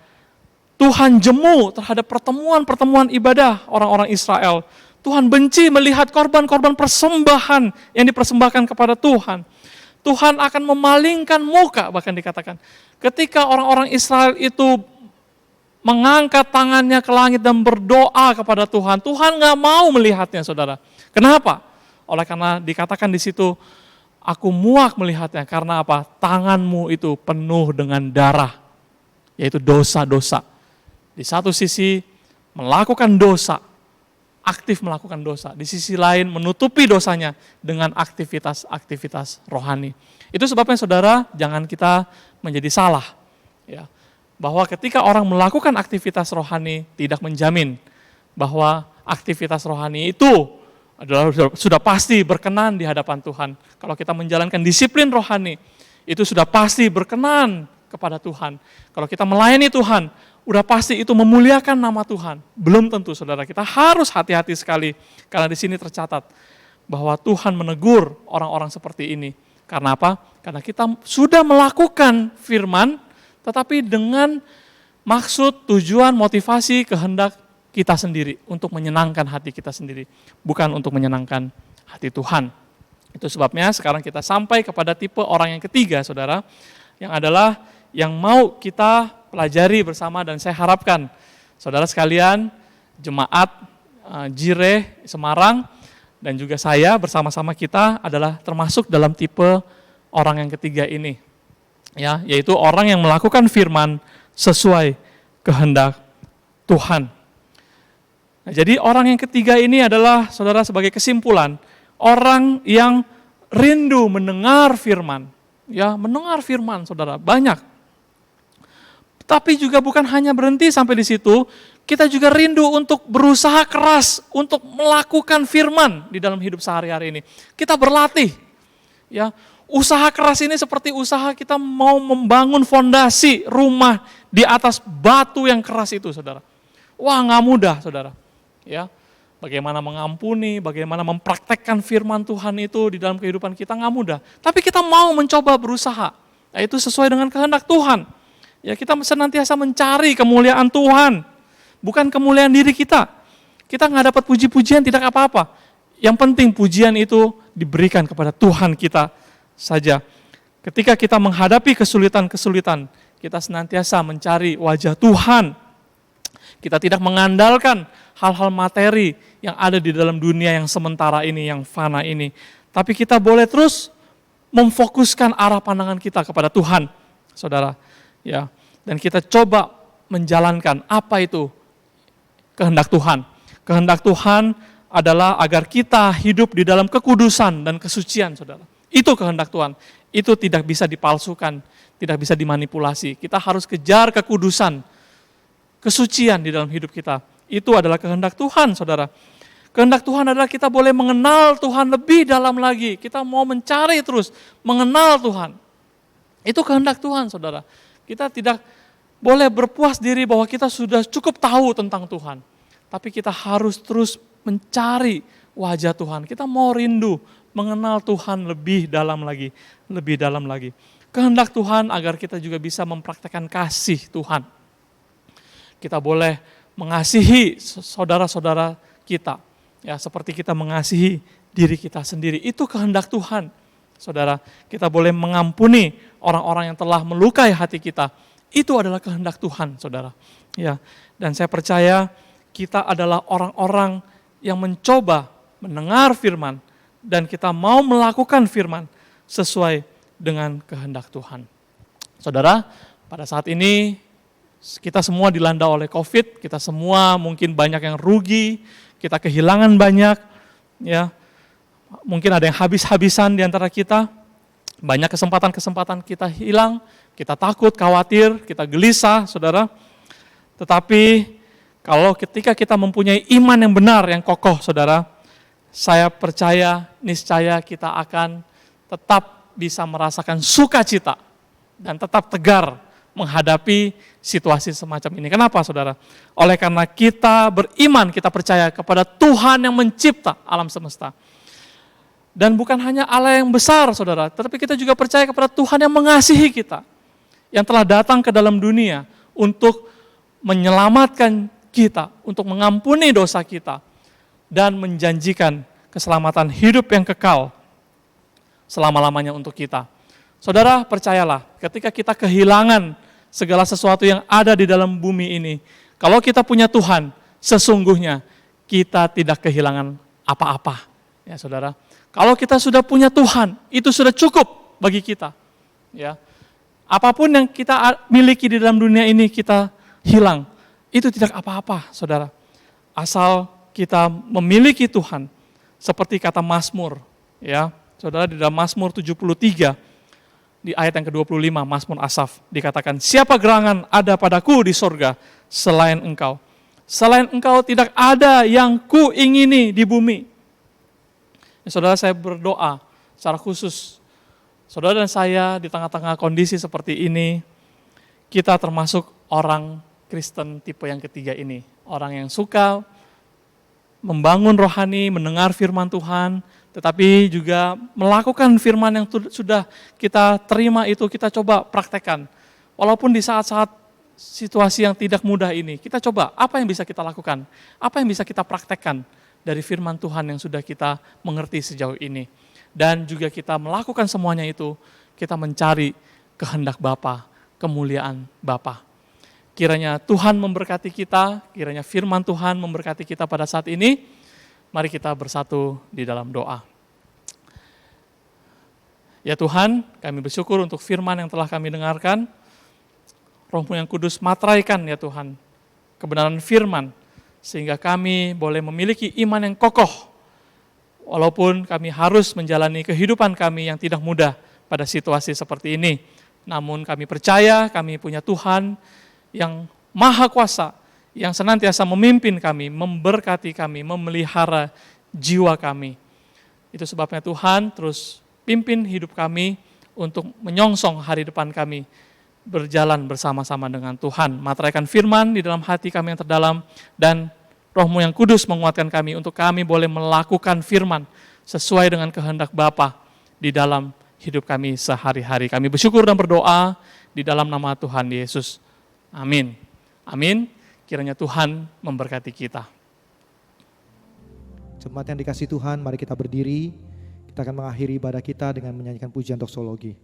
Tuhan jemu terhadap pertemuan-pertemuan ibadah orang-orang Israel. Tuhan benci melihat korban-korban persembahan yang dipersembahkan kepada Tuhan. Tuhan akan memalingkan muka, bahkan dikatakan. Ketika orang-orang Israel itu mengangkat tangannya ke langit dan berdoa kepada Tuhan, Tuhan gak mau melihatnya, saudara. Kenapa? Oleh karena dikatakan di situ, aku muak melihatnya, karena apa? Tanganmu itu penuh dengan darah, yaitu dosa-dosa. Di satu sisi melakukan dosa, aktif melakukan dosa. Di sisi lain menutupi dosanya dengan aktivitas-aktivitas rohani. Itu sebabnya saudara, jangan kita menjadi salah. Ya, bahwa ketika orang melakukan aktivitas rohani tidak menjamin bahwa aktivitas rohani itu adalah sudah pasti berkenan di hadapan Tuhan. Kalau kita menjalankan disiplin rohani, itu sudah pasti berkenan kepada Tuhan. Kalau kita melayani Tuhan, udah pasti itu memuliakan nama Tuhan. Belum tentu, saudara. Kita harus hati-hati sekali, karena di sini tercatat bahwa Tuhan menegur orang-orang seperti ini. Karena apa? Karena kita sudah melakukan firman, tetapi dengan maksud, tujuan, motivasi, kehendak kita sendiri, untuk menyenangkan hati kita sendiri, bukan untuk menyenangkan hati Tuhan. Itu sebabnya sekarang kita sampai kepada tipe orang yang ketiga, saudara, yang adalah yang mau kita pelajari bersama, dan saya harapkan saudara sekalian, jemaat Jireh Semarang, dan juga saya bersama-sama kita adalah termasuk dalam tipe orang yang ketiga ini. Ya, yaitu orang yang melakukan firman sesuai kehendak Tuhan. Nah, jadi orang yang ketiga ini adalah, saudara, sebagai kesimpulan, orang yang rindu mendengar firman. Ya, mendengar firman, saudara, banyak. Tapi juga bukan hanya berhenti sampai di situ, kita juga rindu untuk berusaha keras untuk melakukan firman di dalam hidup sehari-hari ini. Kita berlatih. Ya, usaha keras ini seperti usaha kita mau membangun fondasi rumah di atas batu yang keras itu, saudara. Wah, nggak mudah, saudara. Ya, bagaimana mengampuni, bagaimana mempraktekkan firman Tuhan itu di dalam kehidupan kita nggak mudah. Tapi kita mau mencoba berusaha. Nah, itu sesuai dengan kehendak Tuhan. Ya, kita senantiasa mencari kemuliaan Tuhan, bukan kemuliaan diri kita. Kita nggak dapat puji-pujian, tidak apa-apa. Yang penting pujian itu diberikan kepada Tuhan kita saja. Ketika kita menghadapi kesulitan-kesulitan, kita senantiasa mencari wajah Tuhan. Kita tidak mengandalkan hal-hal materi yang ada di dalam dunia yang sementara ini, yang fana ini. Tapi kita boleh terus memfokuskan arah pandangan kita kepada Tuhan, saudara. Ya, dan kita coba menjalankan apa itu kehendak Tuhan. Kehendak Tuhan adalah agar kita hidup di dalam kekudusan dan kesucian, saudara. Itu kehendak Tuhan. Itu tidak bisa dipalsukan, tidak bisa dimanipulasi. Kita harus kejar kekudusan, kesucian di dalam hidup kita. Itu adalah kehendak Tuhan, saudara. Kehendak Tuhan adalah kita boleh mengenal Tuhan lebih dalam lagi. Kita mau mencari terus, mengenal Tuhan. Itu kehendak Tuhan, saudara. Kita tidak boleh berpuas diri bahwa kita sudah cukup tahu tentang Tuhan. Tapi kita harus terus mencari wajah Tuhan. Kita mau rindu mengenal Tuhan lebih dalam lagi, lebih dalam lagi. Kehendak Tuhan agar kita juga bisa mempraktekkan kasih Tuhan. Kita boleh mengasihi saudara-saudara kita, ya seperti kita mengasihi diri kita sendiri. Itu kehendak Tuhan, saudara. Kita boleh mengampuni orang-orang yang telah melukai hati kita. Itu adalah kehendak Tuhan, saudara. Ya, dan saya percaya kita adalah orang-orang yang mencoba mendengar firman dan kita mau melakukan firman sesuai dengan kehendak Tuhan. Saudara, pada saat ini kita semua dilanda oleh COVID, kita semua mungkin banyak yang rugi, kita kehilangan banyak, ya. Mungkin ada yang habis-habisan di antara kita, banyak kesempatan-kesempatan kita hilang, kita takut, khawatir, kita gelisah, saudara. Tetapi kalau ketika kita mempunyai iman yang benar, yang kokoh, saudara, saya percaya, niscaya kita akan tetap bisa merasakan sukacita dan tetap tegar menghadapi situasi semacam ini. Kenapa, saudara? Oleh karena kita beriman, kita percaya kepada Tuhan yang mencipta alam semesta. Dan bukan hanya Allah yang besar, saudara, tetapi kita juga percaya kepada Tuhan yang mengasihi kita, yang telah datang ke dalam dunia untuk menyelamatkan kita, untuk mengampuni dosa kita, dan menjanjikan keselamatan hidup yang kekal selama-lamanya untuk kita. Saudara, percayalah, ketika kita kehilangan segala sesuatu yang ada di dalam bumi ini, kalau kita punya Tuhan, sesungguhnya kita tidak kehilangan apa-apa. Ya, saudara. Kalau kita sudah punya Tuhan, itu sudah cukup bagi kita. Ya. Apapun yang kita miliki di dalam dunia ini kita hilang, itu tidak apa-apa, saudara. Asal kita memiliki Tuhan, seperti kata Mazmur, ya, saudara, di dalam Mazmur 73, di ayat yang ke-25, Mazmur Asaf, dikatakan, siapa gerangan ada padaku di sorga selain engkau? Selain engkau tidak ada yang ku ingini di bumi. Ya, saudara, saya berdoa secara khusus, saudara dan saya di tengah-tengah kondisi seperti ini, kita termasuk orang Kristen tipe yang ketiga ini. Orang yang suka membangun rohani, mendengar firman Tuhan, tetapi juga melakukan firman yang sudah kita terima itu, kita coba praktekkan. Walaupun di saat-saat situasi yang tidak mudah ini, kita coba apa yang bisa kita lakukan, apa yang bisa kita praktekkan dari firman Tuhan yang sudah kita mengerti sejauh ini. Dan juga kita melakukan semuanya itu, kita mencari kehendak Bapa, kemuliaan Bapa. Kiranya Tuhan memberkati kita, kiranya firman Tuhan memberkati kita pada saat ini. Mari kita bersatu di dalam doa. Ya Tuhan, kami bersyukur untuk firman yang telah kami dengarkan. Roh-Mu yang kudus materaikan ya Tuhan, kebenaran firman, sehingga kami boleh memiliki iman yang kokoh. Walaupun kami harus menjalani kehidupan kami yang tidak mudah pada situasi seperti ini. Namun kami percaya kami punya Tuhan yang maha kuasa, yang senantiasa memimpin kami, memberkati kami, memelihara jiwa kami. Itu sebabnya Tuhan terus pimpin hidup kami untuk menyongsong hari depan kami, berjalan bersama-sama dengan Tuhan. Materaikan firman di dalam hati kami yang terdalam, dan Roh-Mu yang kudus menguatkan kami untuk kami boleh melakukan firman sesuai dengan kehendak Bapa di dalam hidup kami sehari-hari. Kami bersyukur dan berdoa di dalam nama Tuhan Yesus. Amin. Amin. Kiranya Tuhan memberkati kita. Jemaat yang dikasihi Tuhan, mari kita berdiri. Kita akan mengakhiri ibadah kita dengan menyanyikan pujian doksologi.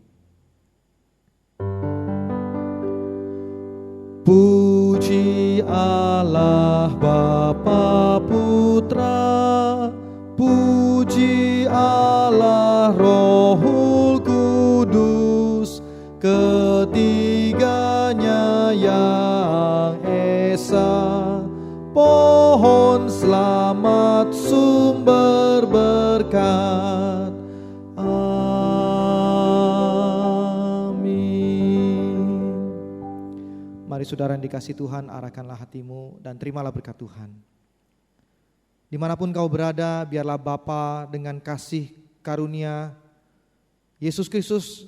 Puji Allah Bapa Putra, puji Allah pohon selamat, sumber berkat. Amin. Mari saudara yang dikasihi Tuhan, arahkanlah hatimu dan terimalah berkat Tuhan. Dimanapun kau berada, biarlah Bapa dengan kasih karunia Yesus Kristus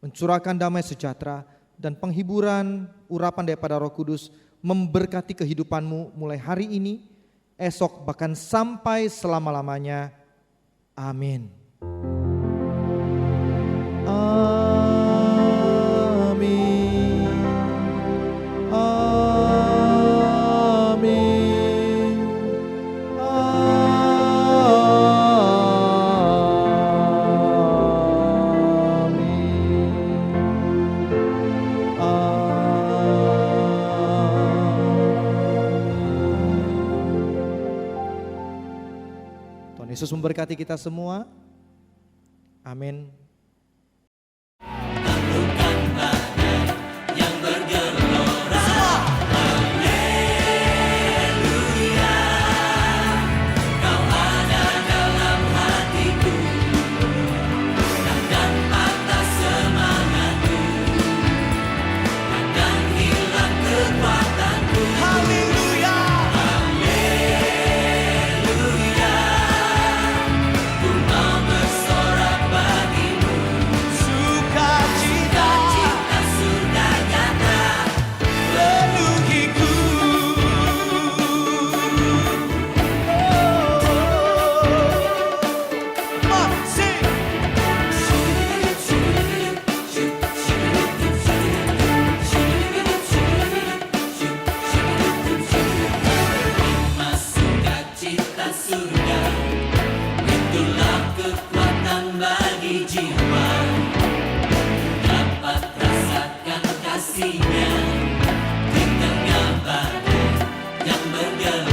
mencurahkan damai sejahtera dan penghiburan urapan daripada Roh Kudus memberkati kehidupanmu mulai hari ini, esok, bahkan sampai selama-lamanya. Amin. Amin. Amin. Tuhan Yesus memberkati kita semua. Amin. Kasihnya di tengah badai yang bergelap.